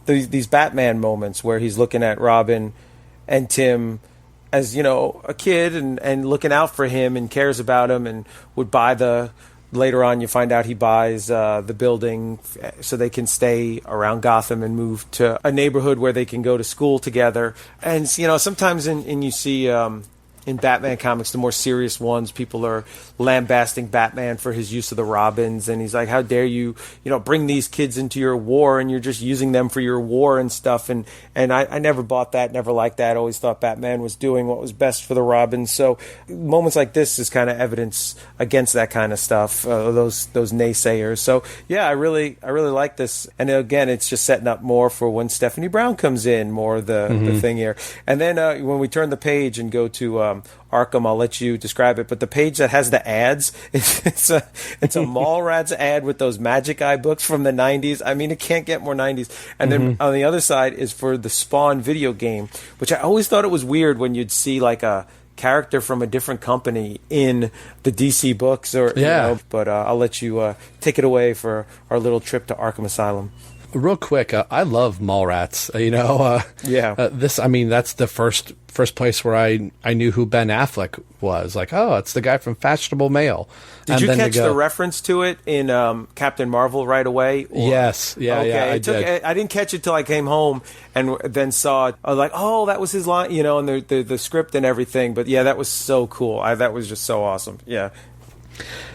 these Batman moments where he's looking at Robin and Tim as, a kid and looking out for him and cares about him, and would buy later on you find out he buys the building so they can stay around Gotham and move to a neighborhood where they can go to school together. And, sometimes you see in Batman comics, the more serious ones, people are lambasting Batman for his use of the Robins, and he's like, how dare you, bring these kids into your war, and you're just using them for your war and stuff. And I never bought that, never liked that. Always thought Batman was doing what was best for the Robins. So moments like this is kind of evidence against that kind of stuff, those naysayers. So yeah, I really like this. And again, it's just setting up more for when Stephanie Brown comes in, more the thing here. And then when we turn the page and go to Arkham, I'll let you describe it, but the page that has the ads, it's a Mallrats ad with those Magic Eye books from the 90s. I mean, it can't get more 90s. And then on the other side is for the Spawn video game, which I always thought it was weird when you'd see like a character from a different company in the DC books, but I'll let you take it away for our little trip to Arkham Asylum. Real quick, I love Mallrats. That's the first place where I knew who Ben Affleck was. Like, oh, it's the guy from Fashionable Mail. Did you catch the reference to it in Captain Marvel right away? Yes, I did. I didn't catch it till I came home and then saw it. I was like, oh, that was his line, and the script and everything. But yeah, that was so cool. That was just so awesome. Yeah.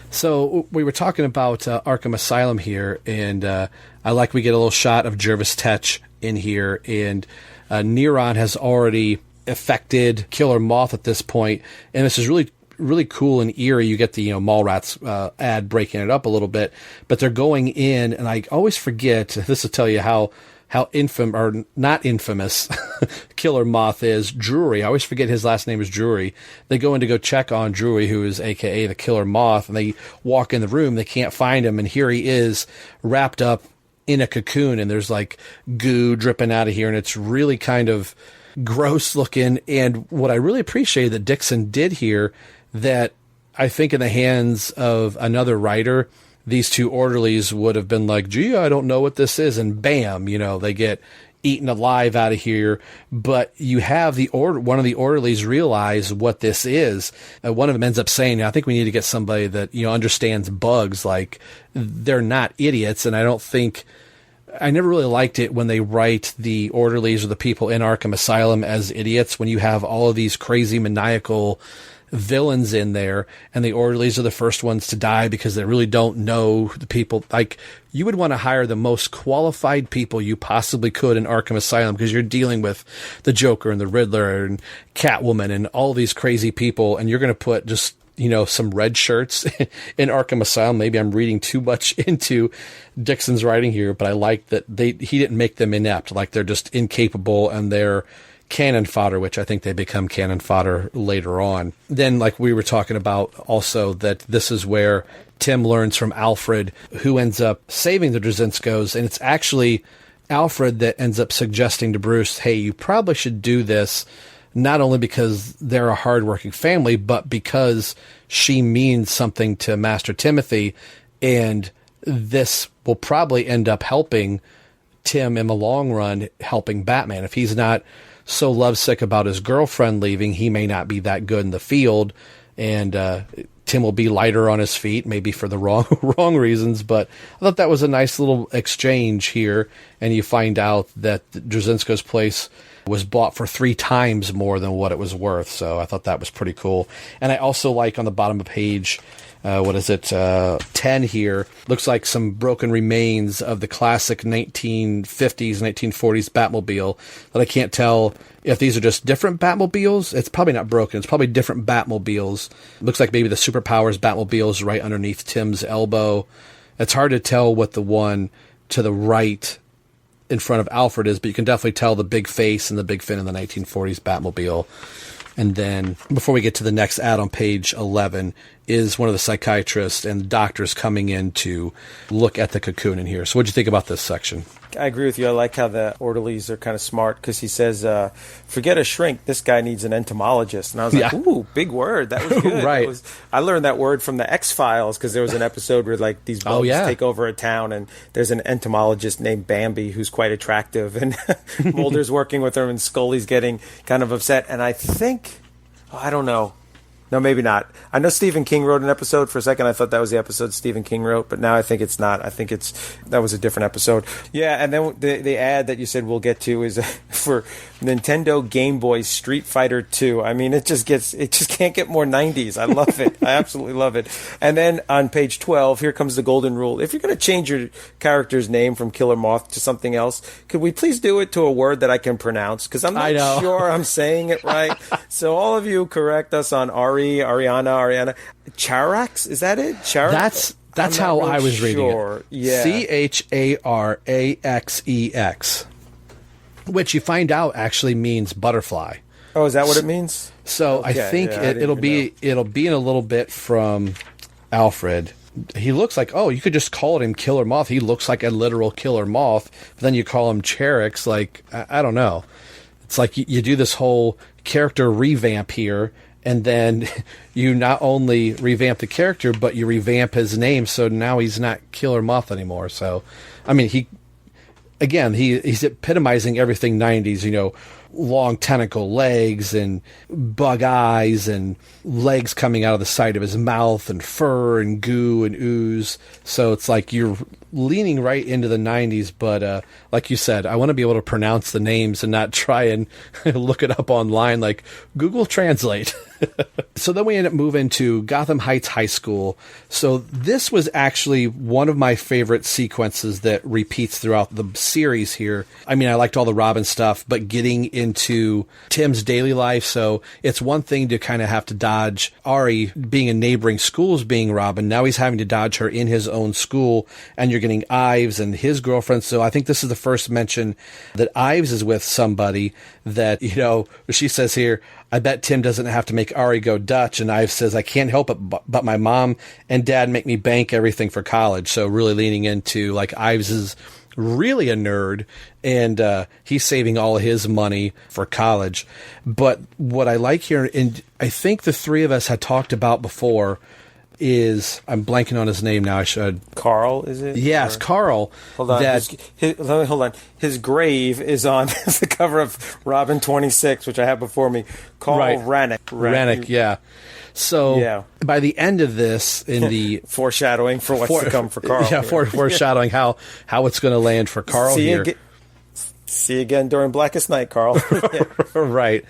So we were talking about Arkham Asylum here, and I like we get a little shot of Jervis Tetch in here, and Neron has already affected Killer Moth at this point, and this is really, really cool and eerie. You get the Mallrats ad breaking it up a little bit, but they're going in, and I always forget, this will tell you how not infamous Killer Moth is. Drury, I always forget his last name is Drury. They go in to go check on Drury, who is AKA the Killer Moth, and they walk in the room, they can't find him, and here he is wrapped up in a cocoon, and there's like goo dripping out of here, and it's really kind of gross looking. And what I really appreciated that Dixon did here, that I think in the hands of another writer, these two orderlies would have been like, gee, I don't know what this is. And bam, they get eaten alive out of here. But you have one of the orderlies realize what this is. One of them ends up saying, I think we need to get somebody that, understands bugs. Like, they're not idiots. And I never really liked it when they write the orderlies or the people in Arkham Asylum as idiots, when you have all of these crazy maniacal villains in there, and the orderlies are the first ones to die because they really don't know the people. Like, you would want to hire the most qualified people you possibly could in Arkham Asylum, because you're dealing with the Joker and the Riddler and Catwoman and all these crazy people, and you're going to put just, some red shirts in Arkham Asylum. Maybe I'm reading too much into Dixon's writing here, but I like that he didn't make them inept. Like, they're just incapable, and they're cannon fodder, which I think they become cannon fodder later on. Then, like we were talking about also, that this is where Tim learns from Alfred, who ends up saving the Drzinskos, and it's actually Alfred that ends up suggesting to Bruce, hey, you probably should do this, not only because they're a hardworking family, but because she means something to Master Timothy, and this will probably end up helping Tim in the long run, helping Batman. If he's not so lovesick about his girlfriend leaving, he may not be that good in the field, and Tim will be lighter on his feet, maybe for the wrong reasons. But I thought that was a nice little exchange here, and you find out that Drzinsko's place was bought for 3 times more than what it was worth. So I thought that was pretty cool. And I also like on the bottom of page 10 here, looks like some broken remains of the classic 1950s, 1940s Batmobile, that I can't tell if these are just different Batmobiles. It's probably not broken. It's probably different Batmobiles. Looks like maybe the Superpowers Batmobile is right underneath Tim's elbow. It's hard to tell what the one to the right in front of Alfred is, but you can definitely tell the big face and the big fin in the 1940s Batmobile. And then, before we get to the next ad on page 11, is one of the psychiatrists and the doctors coming in to look at the cocoon in here. So what'd you think about this section? I agree with you. I like how the orderlies are kind of smart, because he says, forget a shrink, this guy needs an entomologist. And I was like, ooh, big word. That was good. Right. I learned that word from the X-Files, because there was an episode where like these bugs take over a town, and there's an entomologist named Bambi who's quite attractive, and Mulder's working with her, and Scully's getting kind of upset. And I think, I don't know. No, maybe not. I know Stephen King wrote an episode. For a second, I thought that was the episode Stephen King wrote, but now I think it's not. I think that was a different episode. Yeah, and then the ad that you said we'll get to is for Nintendo Game Boy Street Fighter 2. I mean, it just can't get more 90s. I love it. I absolutely love it. And then on page 12, here comes the golden rule. If you're going to change your character's name from Killer Moth to something else, could we please do it to a word that I can pronounce? Because I'm not sure I'm saying it right. So all of you correct us on Ariana. Charax? Is that it? Charax? That's how I was reading it. Yeah. Charaxex, which you find out actually means butterfly. Oh, is that what it means? So okay, I think it'll be in a little bit from Alfred. He looks like, you could just call him Killer Moth. He looks like a literal killer moth, but then you call him Charax. Like, I don't know. It's like you do this whole character revamp here, and then you not only revamp the character, but you revamp his name, so now he's not Killer Moth anymore. So, I mean, he's epitomizing everything 90s, long tentacle legs and bug eyes and legs coming out of the side of his mouth and fur and goo and ooze. So it's like you're leaning right into the 90s, but like you said, I want to be able to pronounce the names and not try and look it up online like Google Translate. So then we end up moving to Gotham Heights High School. So this was actually one of my favorite sequences that repeats throughout the series here. I mean, I liked all the Robin stuff, but getting into Tim's daily life. So it's one thing to kind of have to dodge Ari being in neighboring schools being Robin. Now he's having to dodge her in his own school, and you're getting Ives and his girlfriend. So I think this is the first mention that Ives is with somebody that, she says here, I bet Tim doesn't have to make Ari go Dutch. And Ives says, I can't help it, but my mom and dad make me bank everything for college. So really leaning into, like, Ives is really a nerd, and he's saving all of his money for college. But what I like here, and I think the three of us had talked about before, is, I'm blanking on his name now. I should. Carl, is it? Yes, Carl. Hold on. Hold on. His grave is on the cover of Robin 26, which I have before me. Carl Rannick. Yeah. So by the end of this, in the foreshadowing for what's to come for Carl. Yeah, foreshadowing how it's going to land for Carl here. See you again during Blackest Night, Carl. Yeah. Right.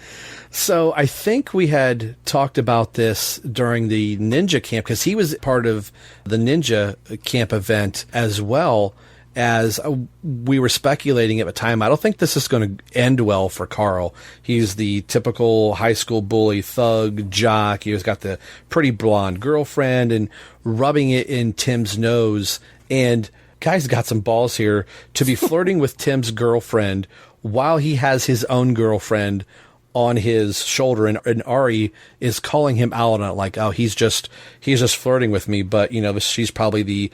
So I think we had talked about this during the ninja camp, because he was part of the ninja camp event as well. As we were speculating at the time, I don't think this is going to end well for Carl. He's the typical high school bully, thug, jock. He's got the pretty blonde girlfriend and rubbing it in Tim's nose. And guy's got some balls here to be flirting with Tim's girlfriend while he has his own girlfriend on his shoulder, and Ari is calling him out on it, like, oh, he's just flirting with me. But, you know, she's probably the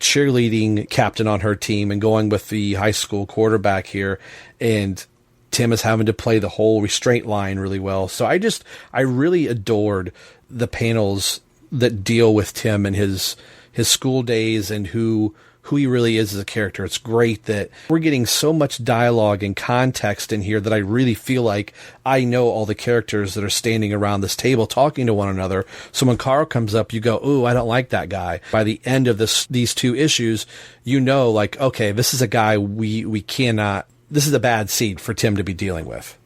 cheerleading captain on her team and going with the high school quarterback here. And Tim is having to play the whole restraint line really well. So I really adored the panels that deal with Tim and his school days and who he really is as a character. It's great that we're getting so much dialogue and context in here that I really feel like I know all the characters that are standing around this table talking to one another. So when Carl comes up, you go, ooh, I don't like that guy. By the end of these two issues, you know, like, okay, this is a guy we cannot, this is a bad seed for Tim to be dealing with.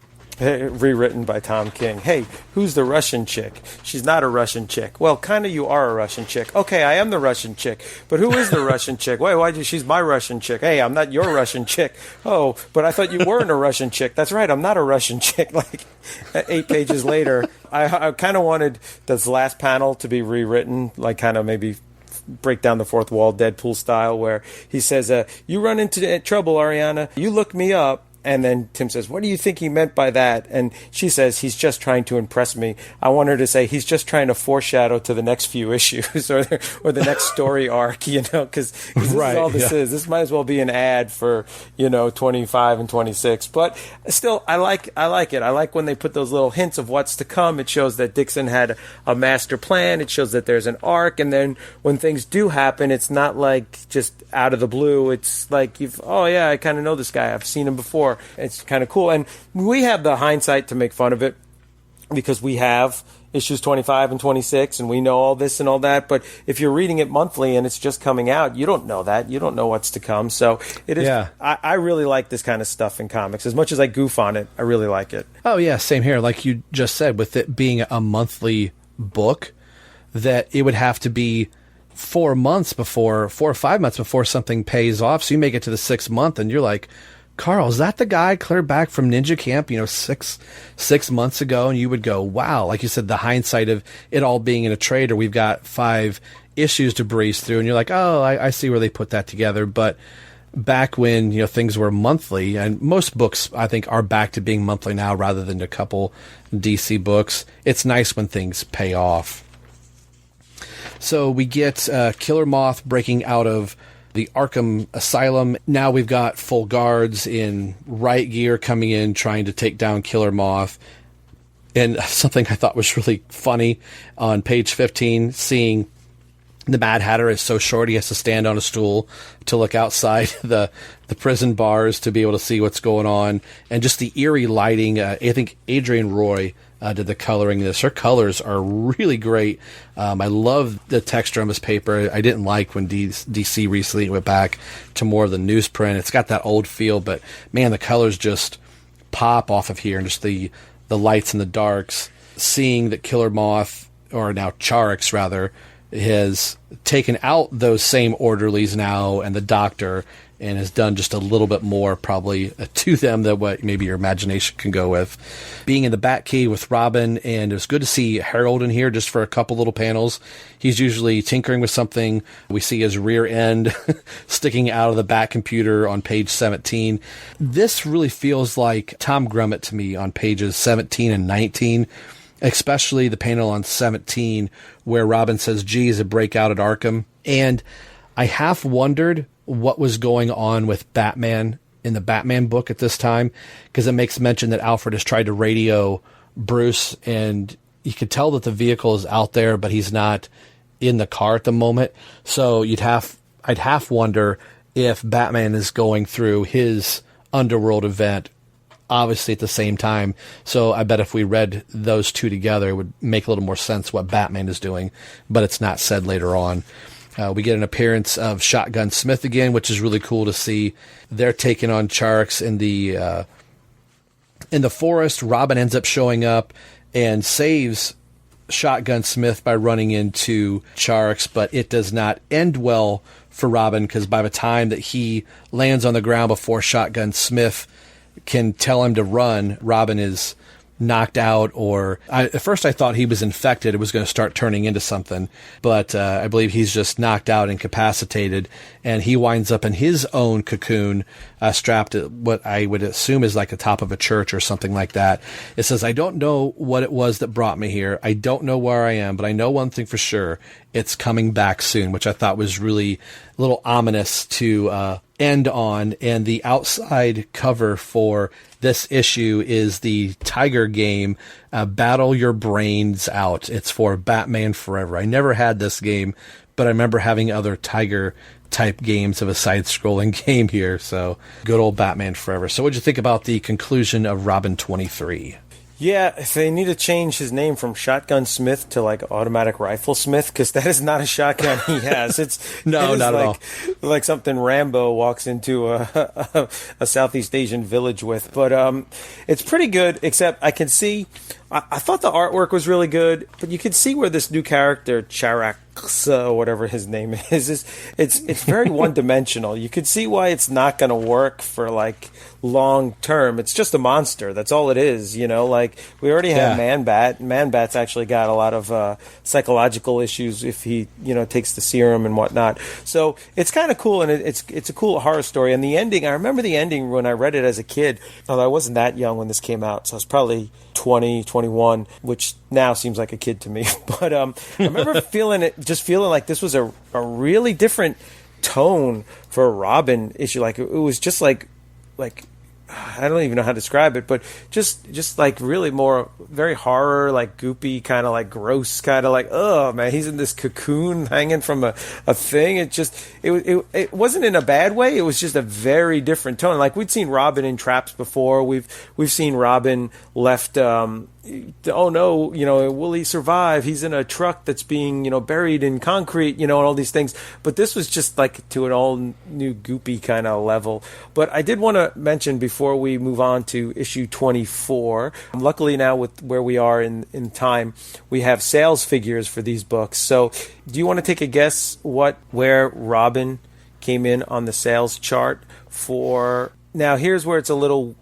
Rewritten by Tom King. Hey, who's the Russian chick? She's not a Russian chick. Well, kind of you are a Russian chick. Okay, I am the Russian chick. But who is the Russian chick? Wait, she's my Russian chick. Hey, I'm not your Russian chick. Oh, but I thought you weren't a Russian chick. That's right, I'm not a Russian chick. Like, 8 pages later, I kind of wanted this last panel to be rewritten, like kind of maybe break down the fourth wall, Deadpool style, where he says, you run into trouble, Ariana. You look me up. And then Tim says, what do you think he meant by that? And she says, he's just trying to impress me. I want her to say, he's just trying to foreshadow to the next few issues or the next story arc, you know, because this is all this is. This might as well be an ad for, 25 and 26. But still, I like it. I like when they put those little hints of what's to come. It shows that Dixon had a master plan. It shows that there's an arc. And then when things do happen, it's not like just out of the blue. It's like, I kind of know this guy. I've seen him before. It's kind of cool. And we have the hindsight to make fun of it because we have issues 25 and 26 and we know all this and all that. But if you're reading it monthly and it's just coming out, you don't know that. You don't know what's to come. So it is. Yeah. I really like this kind of stuff in comics. As much as I goof on it, I really like it. Oh, yeah. Same here. Like you just said, with it being a monthly book, that it would have to be 4 or 5 months before something pays off. So you make it to the 6th month and you're like, Carl, is that the guy cleared back from Ninja Camp, 6 months ago? And you would go, wow. Like you said, the hindsight of it all being in a trade, or we've got 5 issues to breeze through. And you're like, oh, I see where they put that together. But back when, things were monthly, and most books, I think, are back to being monthly now rather than a couple DC books. It's nice when things pay off. So we get Killer Moth breaking out of the Arkham Asylum. Now we've got full guards in riot gear coming in, trying to take down Killer Moth. And something I thought was really funny on page 15, seeing the Mad Hatter is so short he has to stand on a stool to look outside the prison bars to be able to see what's going on. And just the eerie lighting. I think Adrienne Roy did the coloring in this. Her colors are really great. I love the texture on this paper. I didn't like when DC recently went back to more of the newsprint. It's got that old feel, but man, the colors just pop off of here, and just the lights and the darks. Seeing that Killer Moth, or now Charix rather, has taken out those same orderlies now and the doctor, and has done just a little bit more probably to them than what maybe your imagination can go with. Being in the Batcave with Robin, and it was good to see Harold in here just for a couple little panels. He's usually tinkering with something. We see his rear end sticking out of the Bat computer on page 17. This really feels like Tom Grummett to me on pages 17 and 19, especially the panel on 17 where Robin says, geez, a breakout at Arkham. And I half wondered what was going on with Batman in the Batman book at this time, because it makes mention that Alfred has tried to radio Bruce, and you could tell that the vehicle is out there, but he's not in the car at the moment. So I'd half wonder if Batman is going through his Underworld event obviously at the same time. So I bet if we read those two together, it would make a little more sense what Batman is doing, but it's not said later on. We get an appearance of Shotgun Smith again, which is really cool to see. They're taking on Charax in the forest. Robin ends up showing up and saves Shotgun Smith by running into Charax, but it does not end well for Robin, because by the time that he lands on the ground before Shotgun Smith can tell him to run, Robin is knocked out, at first I thought he was infected. It was going to start turning into something, but I believe he's just knocked out, incapacitated, and he winds up in his own cocoon, strapped at what I would assume is like the top of a church or something like that. It says, "I don't know what it was that brought me here. I don't know where I am, but I know one thing for sure. It's coming back soon," which I thought was really a little ominous to end on. And the outside cover for this issue is the Tiger game, Battle Your Brains Out. It's for Batman Forever. I never had this game, but I remember having other Tiger type games of a side-scrolling game here. So good old Batman Forever. So what'd you think about the conclusion of Robin 23? Yeah, if they need to change his name from Shotgun Smith to like Automatic Rifle Smith, because that is not a shotgun he has. It's no, not at all. Like something Rambo walks into a Southeast Asian village with. But it's pretty good. Except I can see, I thought the artwork was really good, but you can see where this new character Charax, or whatever his name is it's very one dimensional. You could see why it's not going to work for like long term. It's just a monster. That's all it is. Like we already have Man-Bat. Man-Bat's actually got a lot of psychological issues if he takes the serum and whatnot. So it's kind of cool, and it's a cool horror story. And the ending, I remember the ending when I read it as a kid. Although I wasn't that young when this came out, so I was probably 20, 21, which now seems like a kid to me. But I remember feeling like this was a really different tone for a Robin issue. Like it was just like I don't even know how to describe it, but just like really more very horror, like goopy, kind of like gross, kind of like, oh man, he's in this cocoon hanging from a thing. It wasn't in a bad way. It was just a very different tone. Like we'd seen Robin in traps before. We've seen Robin left. Oh no, will he survive? He's in a truck that's being, buried in concrete, and all these things. But this was just like to an all new goopy kind of level. But I did want to mention before we move on to issue 24, luckily now with where we are in time, we have sales figures for these books. So do you want to take a guess where Robin came in on the sales chart for? Now here's where it's a little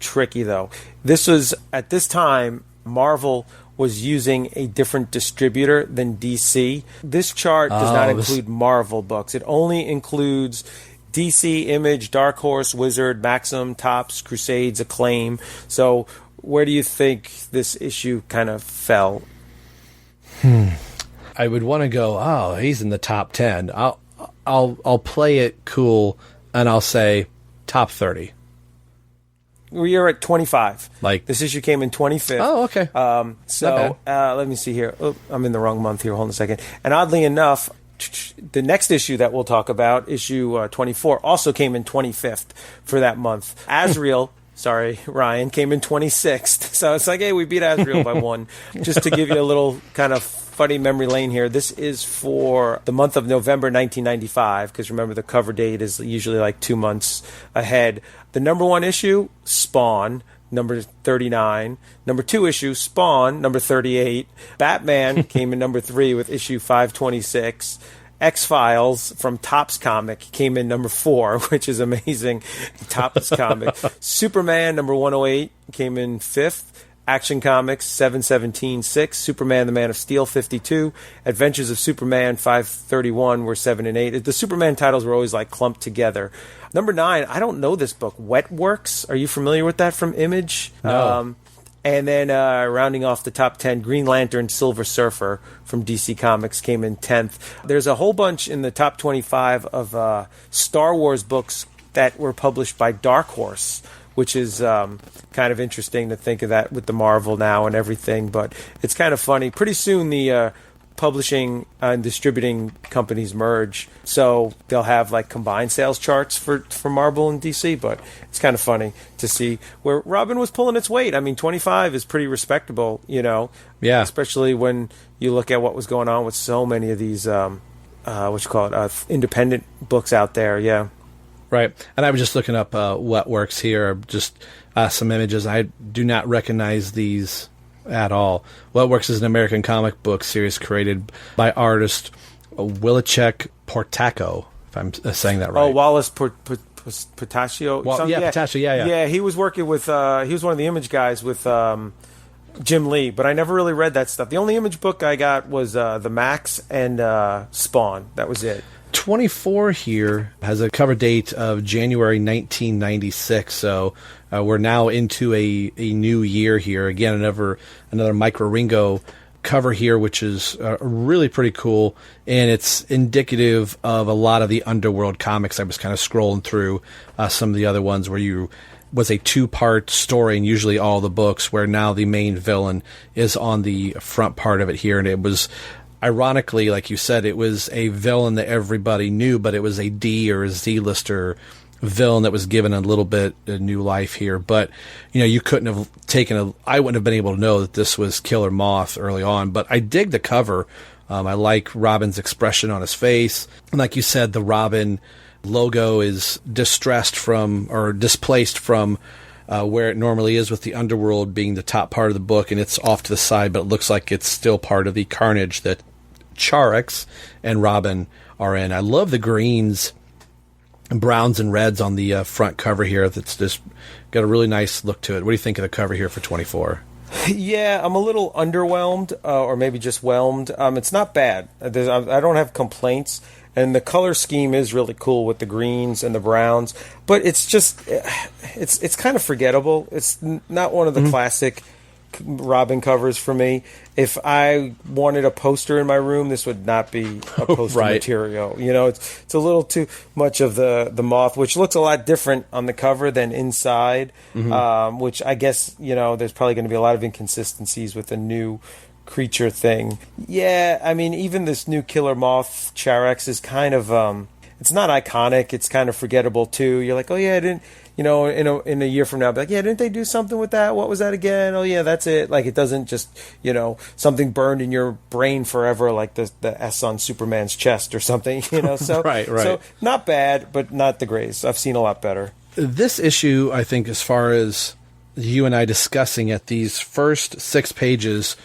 tricky though. This was at this time Marvel was using a different distributor than DC. This chart does not include Marvel books. It only includes DC, Image, Dark Horse, Wizard, Maxim, Topps, Crusades, Acclaim. So where do you think this issue kind of fell? I would want to go, he's in the top 10. I'll play it cool and I'll say top 30. We are at 25. Like this issue came in 25th. Oh, okay. Let me see here. Oh, I'm in the wrong month here. Hold on a second. And oddly enough, the next issue that we'll talk about, issue 24, also came in 25th for that month. Azrael, sorry, Ryan, came in 26th. So it's like, hey, we beat Azrael by one. Just to give you a little kind of funny memory lane here. This is for the month of November 1995, because remember the cover date is usually like 2 months ahead. The number one issue, Spawn, number 39. Number two issue, Spawn, number 38. Batman came in number 3 with issue 526. X-Files from Topps Comic came in number 4, which is amazing. Topps Comic. Superman, number 108, came in 5th. Action Comics 717.6, Superman the Man of Steel 52, Adventures of Superman 531 were 7 and 8. The Superman titles were always like clumped together. Number 9, I don't know this book, Wet Works. Are you familiar with that from Image? No. And then rounding off the top 10, Green Lantern Silver Surfer from DC Comics came in 10th. There's a whole bunch in the top 25 of Star Wars books that were published by Dark Horse, which is kind of interesting to think of that with the Marvel now and everything. But it's kind of funny. Pretty soon the publishing and distributing companies merge, so they'll have like combined sales charts for Marvel and DC. But it's kind of funny to see where Robin was pulling its weight. I mean, 25 is pretty respectable, Yeah. Especially when you look at what was going on with so many of these independent books out there. Yeah. Right. And I was just looking up what works here, just some images. I do not recognize these at all. What Works is an American comic book series created by artist Wojciech Portaco, if I'm saying that right. Oh, Wallace Portacio? Portacio, yeah. Yeah, he was working with, he was one of the Image guys with Jim Lee, but I never really read that stuff. The only Image book I got was The Max and Spawn. That was it. 24 here has a cover date of January 1996, so we're now into a new year here. Again, another Micro Ringo cover here, which is really pretty cool, and it's indicative of a lot of the Underworld comics. I was kind of scrolling through some of the other ones where was a two-part story, and usually all the books, where now the main villain is on the front part of it here, and it was... Ironically, like you said, it was a villain that everybody knew, but it was a D or a Z-lister villain that was given a little bit of new life here. But, you couldn't have I wouldn't have been able to know that this was Killer Moth early on. But I dig the cover. I like Robin's expression on his face. And like you said, the Robin logo is displaced from where it normally is, with the Underworld being the top part of the book, and it's off to the side, but it looks like it's still part of the carnage that Charex and Robin are in. I love the greens, browns, and reds on the front cover here. That's just got a really nice look to it. What do you think of the cover here for 24? Yeah, I'm a little underwhelmed, or maybe just whelmed. It's not bad. I don't have complaints. And the color scheme is really cool with the greens and the browns, but it's just it's kind of forgettable. It's not one of the classic Robin covers for me. If I wanted a poster in my room, this would not be a poster material. It's a little too much of the moth, which looks a lot different on the cover than inside. Which I guess there's probably going to be a lot of inconsistencies with the new creature thing. Yeah, I mean, even this new Killer Moth Charex is kind of it's not iconic. It's kind of forgettable too. You're like, oh yeah, I didn't. In a year from now, I'll be like, yeah, didn't they do something with that? What was that again? Oh yeah, that's it. Like, it doesn't just something burned in your brain forever, like the S on Superman's chest or something. So right. So not bad, but not the greatest. I've seen a lot better. This issue, I think, as far as you and I discussing it, these first 6 pages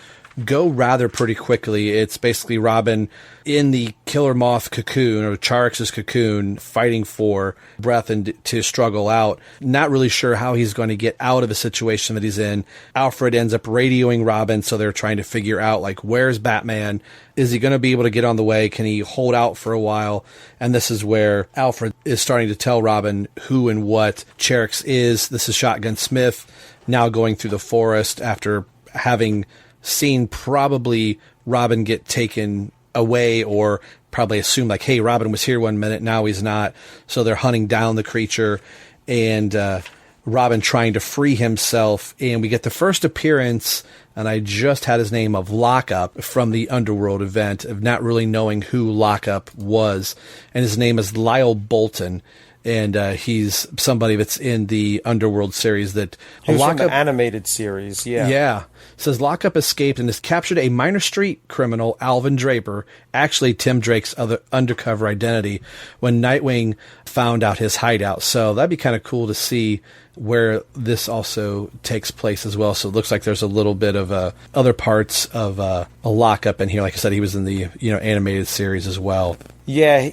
go rather pretty quickly. It's basically Robin in the Killer Moth cocoon, or Charex's cocoon, fighting for breath and to struggle out. Not really sure how he's going to get out of the situation that he's in. Alfred ends up radioing Robin, so they're trying to figure out, like, where's Batman? Is he going to be able to get on the way? Can he hold out for a while? And this is where Alfred is starting to tell Robin who and what Charex is. This is Shotgun Smith, now going through the forest after having seen probably Robin get taken away, or probably assume, like, hey, Robin was here one minute, now he's not. So they're hunting down the creature, and Robin trying to free himself. And we get the first appearance, and I just had his name, of Lockup from the Underworld event, of not really knowing who Lockup was. And his name is Lyle Bolton. And he's somebody that's in the Underworld series that... He was from the animated series, yeah. Yeah. It says Lockup escaped and has captured a minor street criminal, Alvin Draper, actually Tim Drake's other undercover identity, when Nightwing found out his hideout. So that'd be kind of cool to see where this also takes place as well. So it looks like there's a little bit of other parts of a Lockup in here. Like I said, he was in the animated series as well. Yeah,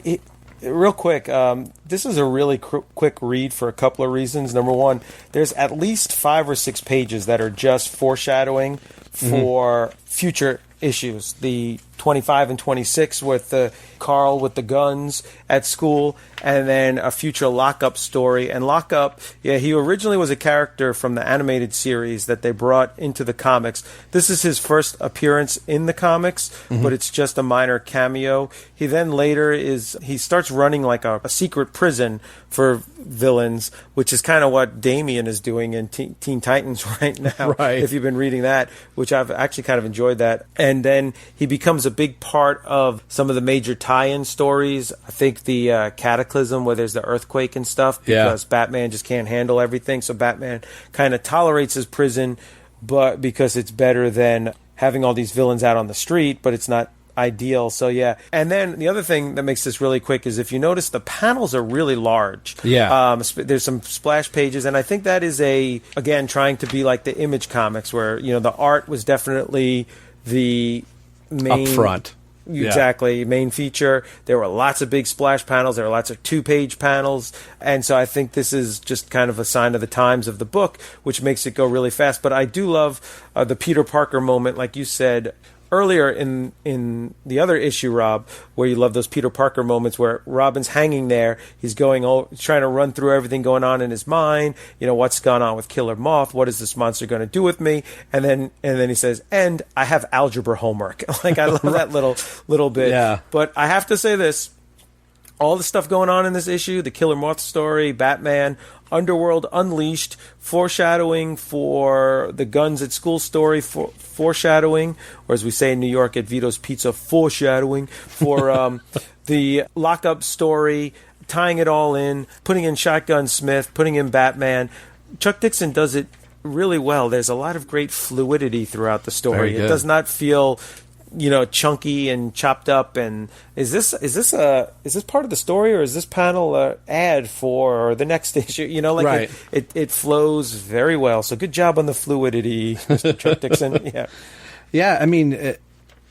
real quick, this is a really quick read for a couple of reasons. Number one, there's at least 5 or 6 pages that are just foreshadowing for future issues. The 25 and 26 with Carl with the guns at school, and then a future Lockup story. And Lockup, yeah, he originally was a character from the animated series that they brought into the comics. This is his first appearance in the comics, but it's just a minor cameo. He then later he starts running like a secret prison for villains, which is kind of what Damian is doing in Teen Titans right now. Right. If you've been reading that, which I've actually kind of enjoyed that. And then he becomes a big part of some of the major tie-in stories. I think the Cataclysm, where there's the earthquake and stuff, because Batman just can't handle everything. So Batman kind of tolerates his prison, but because it's better than having all these villains out on the street, but it's not ideal. So yeah. And then the other thing that makes this really quick is if you notice the panels are really large. Yeah. There's some splash pages, and I think that is again trying to be like the Image Comics, where the art was definitely the main up front. Exactly. Main feature. There were lots of big splash panels. There were lots of 2-page panels. And so I think this is just kind of a sign of the times of the book, which makes it go really fast. But I do love the Peter Parker moment, like you said earlier in the other issue, Rob, where you love those Peter Parker moments where Robin's hanging there. He's trying to run through everything going on in his mind. What's gone on with Killer Moth? What is this monster going to do with me? And then he says, and I have algebra homework. Like, I love that little bit. Yeah. But I have to say this. All the stuff going on in this issue, the Killer Moth story, Batman, Underworld Unleashed, foreshadowing for the Guns at School story, foreshadowing, or as we say in New York at Vito's Pizza, foreshadowing, for the Lockup story, tying it all in, putting in Shotgun Smith, putting in Batman. Chuck Dixon does it really well. There's a lot of great fluidity throughout the story. It does not feel chunky and chopped up. And is this part of the story, or is this panel ad for the next issue? Right. It flows very well. So good job on the fluidity, Mr. Chuck Dixon. Yeah. Yeah, I mean,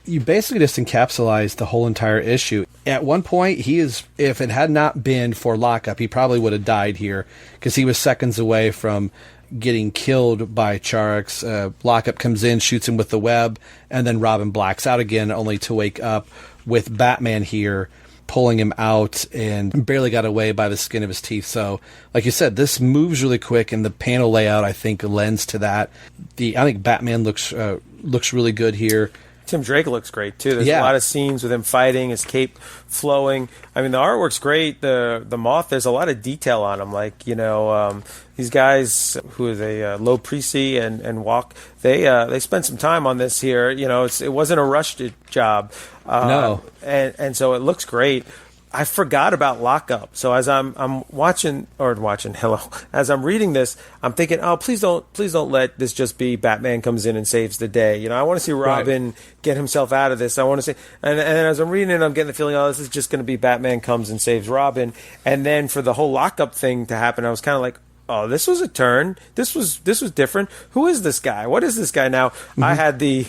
you basically just encapsulated the whole entire issue. At one point, if it had not been for Lockup, he probably would have died here, because he was seconds away from getting killed by Charax. Lockup comes in, shoots him with the web, and then Robin blacks out again, only to wake up with Batman here pulling him out, and barely got away by the skin of his teeth. So, like you said, this moves really quick, and the panel layout, I think, lends to that. I think Batman looks really good here. Tim Drake looks great too. There's a lot of scenes with him fighting, his cape flowing. I mean, the artwork's great. The Moth, there's a lot of detail on him. Like, these guys who are they, Low Precy and Walk, they spent some time on this here. It wasn't a rushed job. No. And so it looks great. I forgot about Lockup. So as I'm as I'm reading this, I'm thinking, oh, please don't let this just be Batman comes in and saves the day. I want to see Robin get himself out of this. I want to see, and as I'm reading it, I'm getting the feeling, oh, this is just going to be Batman comes and saves Robin. And then for the whole Lockup thing to happen, I was kind of like, oh, this was a turn. This was different. Who is this guy? What is this guy now? Mm-hmm. I had the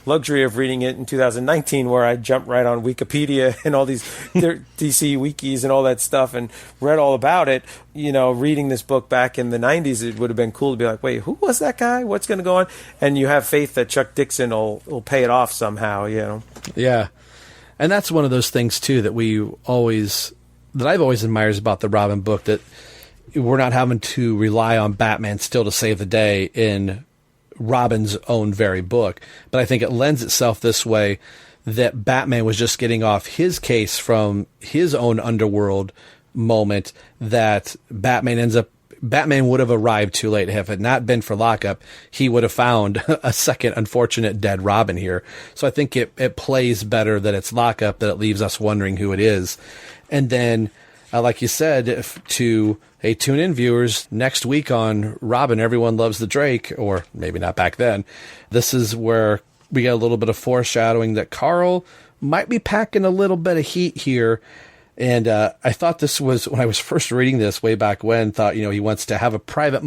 luxury of reading it in 2019, where I jumped right on Wikipedia and all these DC wikis and all that stuff and read all about it. Reading this book back in the 90s, it would have been cool to be like, wait, who was that guy? What's going to go on? And you have faith that Chuck Dixon will pay it off somehow, Yeah. And that's one of those things, too, that I've always admired about the Robin book, that we're not having to rely on Batman still to save the day in Robin's own very book. But I think it lends itself this way, that Batman was just getting off his case from his own underworld moment, that Batman would have arrived too late. If it had not been for Lockup, he would have found a second unfortunate dead Robin here. So I think it plays better that it's Lockup, that it leaves us wondering who it is. And then, like you said, tune in, viewers, next week on Robin, Everyone Loves the Drake, or maybe not back then. This is where we get a little bit of foreshadowing that Carl might be packing a little bit of heat here. And I thought this was, when I was first reading this way back when, thought, he wants to have a private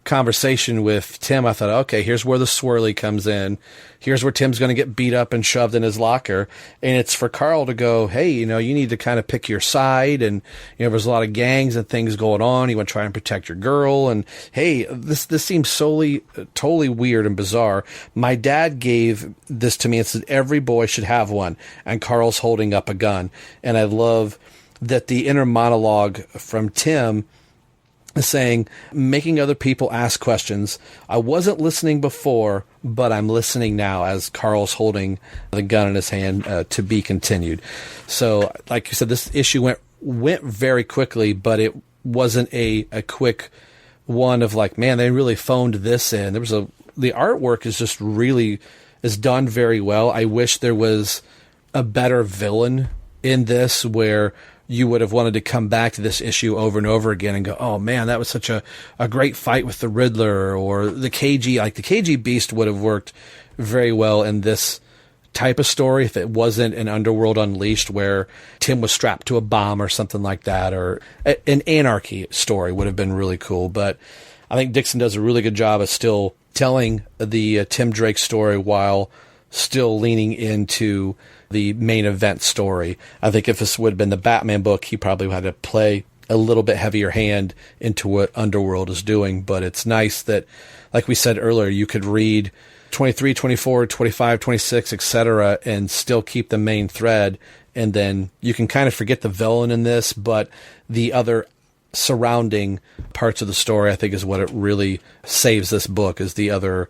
conversation with Tim. I thought, okay, here's where the swirly comes in. Here's where Tim's going to get beat up and shoved in his locker. And it's for Carl to go, hey, you need to kind of pick your side. And, there's a lot of gangs and things going on. You want to try and protect your girl. And, hey, this seems totally weird and bizarre. My dad gave this to me and said every boy should have one. And Carl's holding up a gun. And I love that the inner monologue from Tim saying, making other people ask questions. I wasn't listening before, but I'm listening now, as Carl's holding the gun in his hand, to be continued. So, like you said, this issue went very quickly, but it wasn't a quick one of like, man, they really phoned this in. The artwork is done very well. I wish there was a better villain in this, where you would have wanted to come back to this issue over and over again and go, oh man, that was such a great fight with the Riddler, or the KG. Like, the KG Beast would have worked very well in this type of story, if it wasn't an Underworld Unleashed where Tim was strapped to a bomb or something like that, or an Anarchy story would have been really cool. But I think Dixon does a really good job of still telling the Tim Drake story while still leaning into the main event story. I think if this would have been the Batman book, he probably would have to play a little bit heavier hand into what Underworld is doing. But it's nice that, like we said earlier, you could read 23, 24, 25, 26, etc., and still keep the main thread. And then you can kind of forget the villain in this, but the other surrounding parts of the story, I think, is what it really saves this book, is the other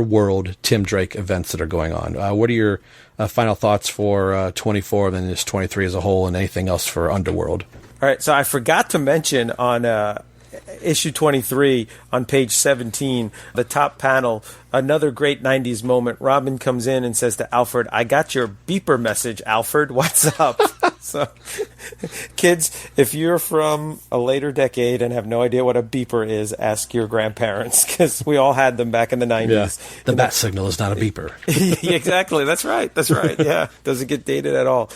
world Tim Drake events that are going on. What are your final thoughts for 24 and then just 23 as a whole, and anything else for Underworld? All right, so I forgot to mention on issue 23 on page 17, the top panel, another great 90s moment. Robin comes in and says to Alfred, "I got your beeper message, Alfred. What's up?" So, kids, if you're from a later decade and have no idea what a beeper is, ask your grandparents, because we all had them back in the 90s. Yeah. The bat signal is not a beeper. Exactly. That's right. Yeah. Doesn't get dated at all.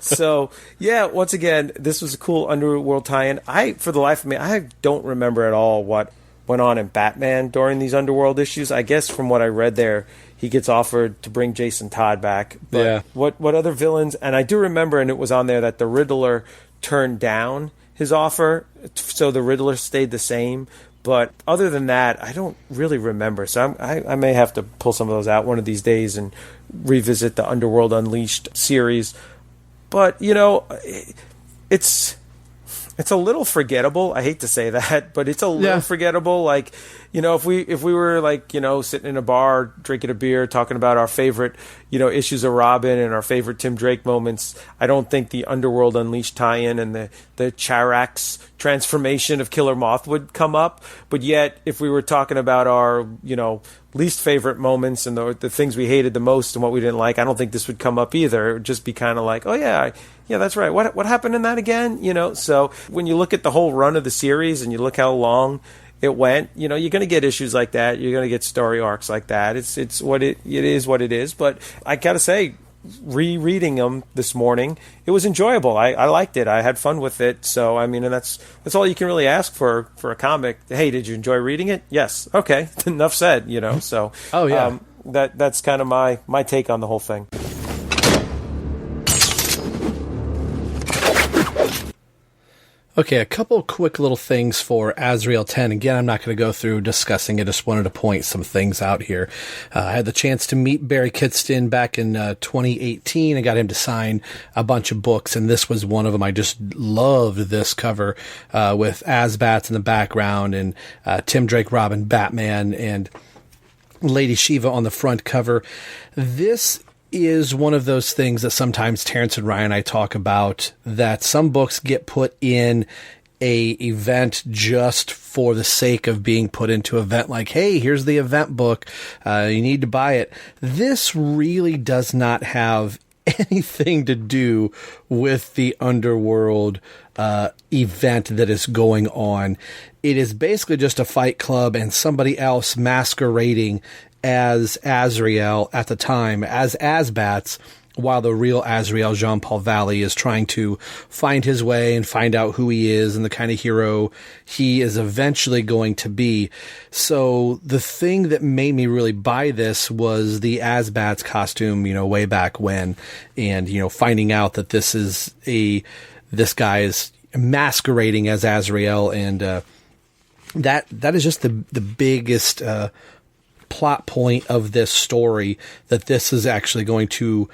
So, yeah, once again, this was a cool Underworld tie-in. For the life of me, I don't remember at all what went on in Batman during these Underworld issues. I guess from what I read there, he gets offered to bring Jason Todd back. But yeah. What other villains? And I do remember, and it was on there, that the Riddler turned down his offer, so the Riddler stayed the same. But other than that, I don't really remember. So I may have to pull some of those out one of these days and revisit the Underworld Unleashed series. But, it's a little forgettable. I hate to say that, but it's a little forgettable. Like, if we were like, sitting in a bar, drinking a beer, talking about our favorite, issues of Robin and our favorite Tim Drake moments, I don't think the Underworld Unleashed tie-in and the Charax transformation of Killer Moth would come up. But yet, if we were talking about our, least favorite moments and the things we hated the most and what we didn't like, I don't think this would come up either. It would just be kind of like, oh yeah, that's right. What happened in that again? So when you look at the whole run of the series and you look how long it went, you're going to get issues like that. You're going to get story arcs like that. It's what it is what it is. But I got to say, rereading them this morning, it was enjoyable. I liked it. I had fun with it. So, and that's all you can really ask for a comic. Hey, did you enjoy reading it? Yes. Okay. Enough said, so. Oh, yeah. That's kind of my take on the whole thing. Okay, a couple quick little things for Azrael 10. Again, I'm not going to go through discussing it. I just wanted to point some things out here. I had the chance to meet Barry Kitson back in 2018. I got him to sign a bunch of books, and this was one of them. I just loved this cover with Azbats in the background and Tim Drake, Robin, Batman, and Lady Shiva on the front cover. This is one of those things that sometimes Terence and Ryan and I talk about, that some books get put in a event just for the sake of being put into an event, like, hey, here's the event book, you need to buy it. This really does not have anything to do with the Underworld event that is going on. It is basically just a fight club and somebody else masquerading as Azrael at the time, as Azbats, while the real Azrael, Jean-Paul Valley, is trying to find his way and find out who he is and the kind of hero he is eventually going to be. So the thing that made me really buy this was the Azbats costume, way back when, and, finding out that this guy is masquerading as Azrael, and that is just the biggest plot point of this story, that this is actually going to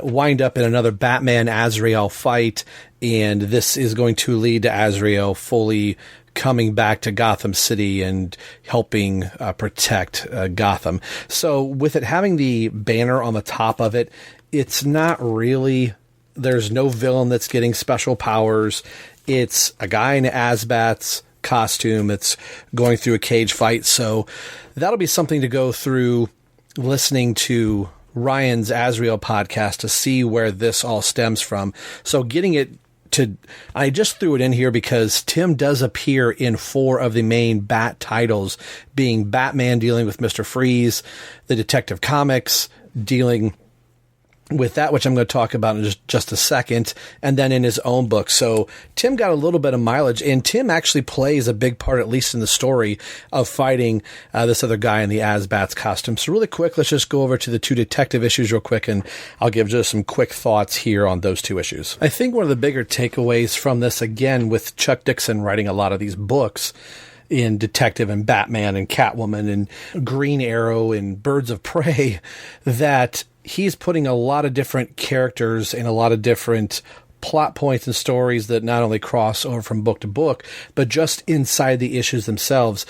wind up in another Batman Azrael fight, and this is going to lead to Azrael fully coming back to Gotham City and helping protect Gotham. So with it having the banner on the top of it, it's not really, there's no villain that's getting special powers. It's a guy in Azbats costume that's going through a cage fight. So that'll be something to go through listening to Ryan's Azrael podcast to see where this all stems from. So getting it to, I just threw it in here because Tim does appear in 4 of the main Bat titles, being Batman dealing with Mr. Freeze, the Detective Comics, dealing with that, which I'm going to talk about in just a second, and then in his own book. So Tim got a little bit of mileage, and Tim actually plays a big part, at least in the story, of fighting this other guy in the Asbats costume. So really quick, let's just go over to the 2 detective issues real quick, and I'll give just some quick thoughts here on those 2 issues. I think one of the bigger takeaways from this, again, with Chuck Dixon writing a lot of these books in Detective and Batman and Catwoman and Green Arrow and Birds of Prey, that he's putting a lot of different characters and a lot of different plot points and stories that not only cross over from book to book, but just inside the issues themselves.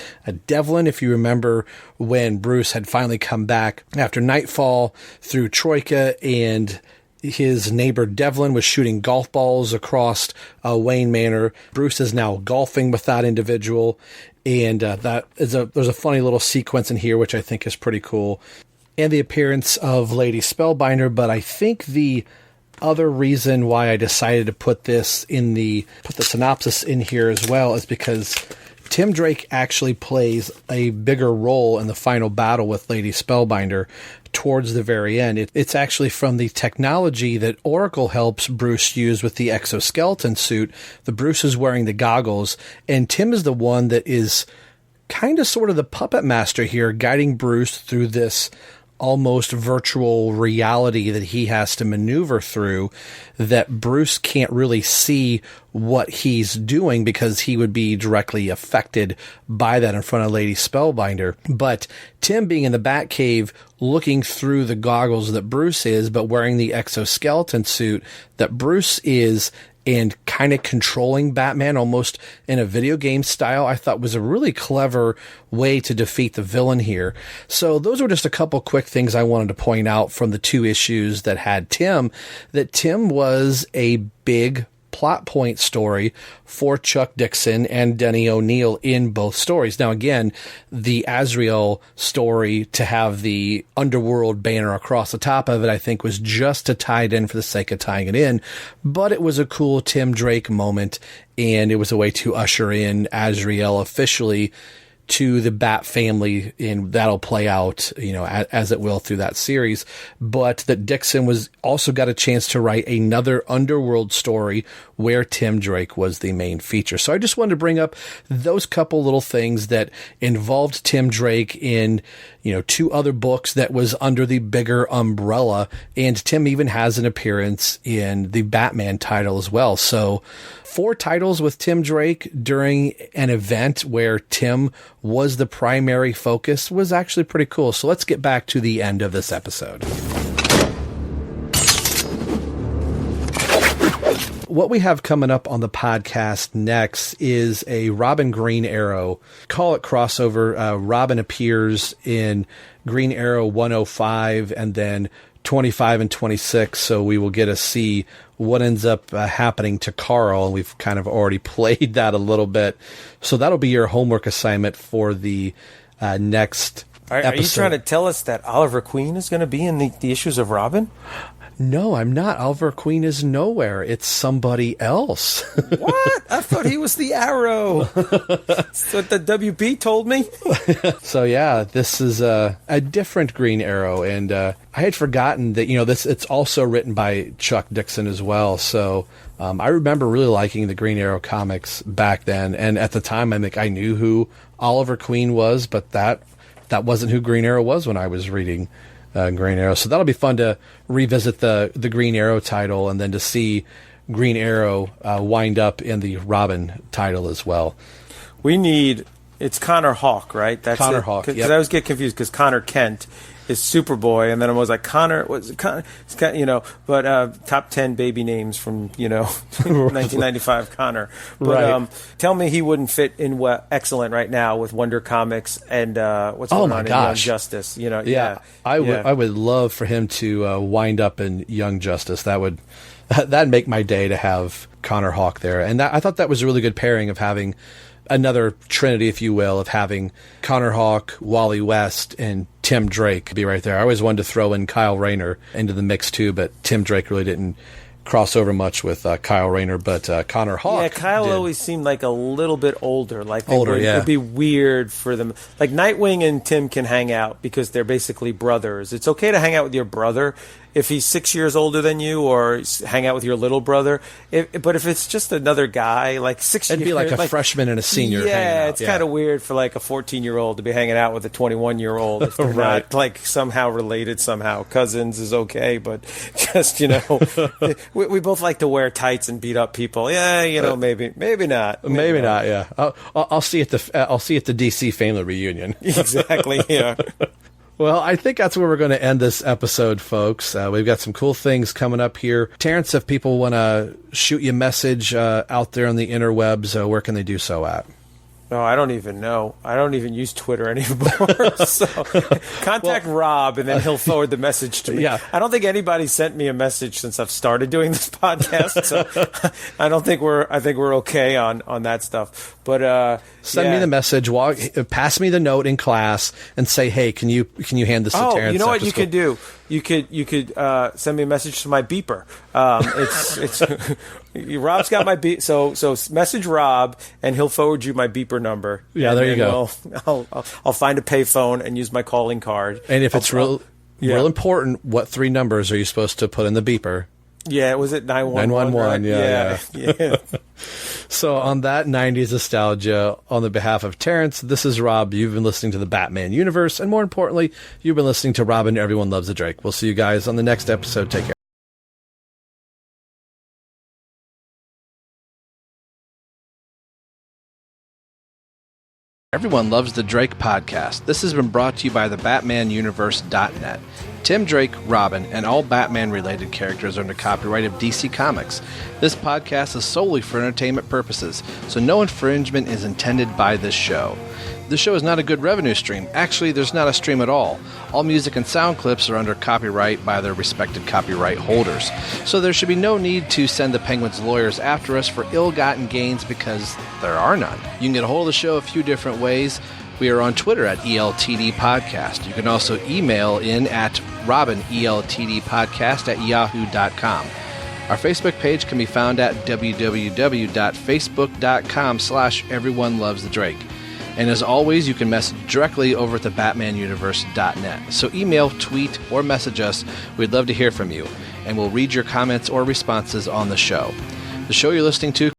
Devlin, if you remember when Bruce had finally come back after Nightfall through Troika, and his neighbor Devlin was shooting golf balls across Wayne Manor. Bruce is now golfing with that individual. And there's a funny little sequence in here, which I think is pretty cool. And the appearance of Lady Spellbinder, but I think the other reason why I decided to put the synopsis in here as well is because Tim Drake actually plays a bigger role in the final battle with Lady Spellbinder towards the very end. It's actually from the technology that Oracle helps Bruce use with the exoskeleton suit. The Bruce is wearing the goggles, and Tim is the one that is kind of sort of the puppet master here, guiding Bruce through this almost virtual reality that he has to maneuver through, that Bruce can't really see what he's doing because he would be directly affected by that in front of Lady Spellbinder. But Tim being in the Batcave, looking through the goggles that Bruce is, but wearing the exoskeleton suit that Bruce is, and kind of controlling Batman almost in a video game style, I thought was a really clever way to defeat the villain here. So those were just a couple quick things I wanted to point out from the 2 issues that had Tim, that Tim was a big plot point story for Chuck Dixon and Denny O'Neil in both stories. Now, again, the Azrael story, to have the Underworld banner across the top of it, I think was just to tie it in for the sake of tying it in. But it was a cool Tim Drake moment, and it was a way to usher in Azrael officially to the Bat family, and that'll play out, as it will through that series. But that Dixon was also got a chance to write another Underworld story where Tim Drake was the main feature. So I just wanted to bring up those couple little things that involved Tim Drake in, 2 other books that was under the bigger umbrella. And Tim even has an appearance in the Batman title as well. So 4 titles with Tim Drake during an event where Tim was the primary focus was actually pretty cool. So let's get back to the end of this episode. What we have coming up on the podcast next is a Robin Green Arrow, call it crossover. Robin appears in Green Arrow 105 and then 25 and 26, so we will get to see what ends up happening to Carl, and we've kind of already played that a little bit. So that'll be your homework assignment for the next episode. Are you trying to tell us that Oliver Queen is going to be in the issues of Robin? No, I'm not. Oliver Queen is nowhere. It's somebody else. What? I thought he was the Arrow. That's what the WB told me. So yeah, this is a different Green Arrow, and I had forgotten that it's also written by Chuck Dixon as well. So I remember really liking the Green Arrow comics back then, and at the time I knew who Oliver Queen was, but that wasn't who Green Arrow was when I was reading Green Arrow. So that'll be fun to revisit the Green Arrow title, and then to see Green Arrow wind up in the Robin title as well. It's Connor Hawke, right? That's Connor it. Hawke, Because yep. I always get confused because Connor Kent is Superboy, and then I was like, Connor, but top 10 baby names from 1995 Connor. But right. Tell me he wouldn't fit in excellent right now with Wonder Comics and what's going on in Young Justice. I would love for him to wind up in Young Justice. That'd make my day to have Connor Hawke there, and I thought that was a really good pairing of having another trinity, if you will, of having Connor Hawke, Wally West, and Tim Drake be right there. I always wanted to throw in Kyle Rayner into the mix too, but Tim Drake really didn't cross over much with Kyle Rayner, but Connor Hawke. Yeah, Kyle did. always seemed like a little bit older. Like Older, yeah. It'd be weird for them. Like Nightwing and Tim can hang out because they're basically brothers. It's okay to hang out with your brother if he's 6 years older than you, or hang out with your little brother. But if it's just another guy, like 6 years... It'd be like a freshman and a senior hanging out. It's kind of weird for like a 14-year-old to be hanging out with a 21-year-old if they're Right. not like somehow related somehow. Cousins is okay, but just, we both like to wear tights and beat up people. Yeah, maybe not. Maybe not, yeah. I'll see at the DC family reunion. Exactly, yeah. Well, I think that's where we're going to end this episode, folks. We've got some cool things coming up here. Terrence, if people want to shoot you a message out there on the interwebs, where can they do so at? No, I don't even know. I don't even use Twitter anymore. So contact Rob, and then he'll forward the message to me. Yeah. I don't think anybody sent me a message since I've started doing this podcast. So I think we're okay on that stuff. But send me the message. Pass me the note in class and say, hey, can you hand this to Terrence? You know what you could do? You could send me a message to my beeper. It's Rob's got my beep. So message Rob, and he'll forward you my beeper number. Yeah, there you go. I'll find a payphone and use my calling card. And if it's real important, what 3 numbers are you supposed to put in the beeper? Yeah, was it 911? 911, right? yeah. So on that 90s nostalgia, on the behalf of Terrence, this is Rob. You've been listening to the Batman universe, and more importantly, you've been listening to Robin, Everyone Loves the Drake. We'll see you guys on the next episode. Take care. Everyone Loves the Drake podcast. This has been brought to you by the BatmanUniverse.net. Tim Drake, Robin, and all Batman-related characters are under copyright of DC Comics. This podcast is solely for entertainment purposes, so no infringement is intended by this show. This show is not a good revenue stream. Actually, there's not a stream at all. All music and sound clips are under copyright by their respected copyright holders. So there should be no need to send the Penguins lawyers after us for ill-gotten gains because there are none. You can get a hold of the show a few different ways. We are on Twitter at ELTD Podcast. You can also email in at robineltdpodcast@yahoo.com. Our Facebook page can be found at www.facebook.com/everyonelovesthedrake. And as always, you can message directly over at the BatmanUniverse.net. So email, tweet, or message us. We'd love to hear from you, and we'll read your comments or responses on the show. The show you're listening to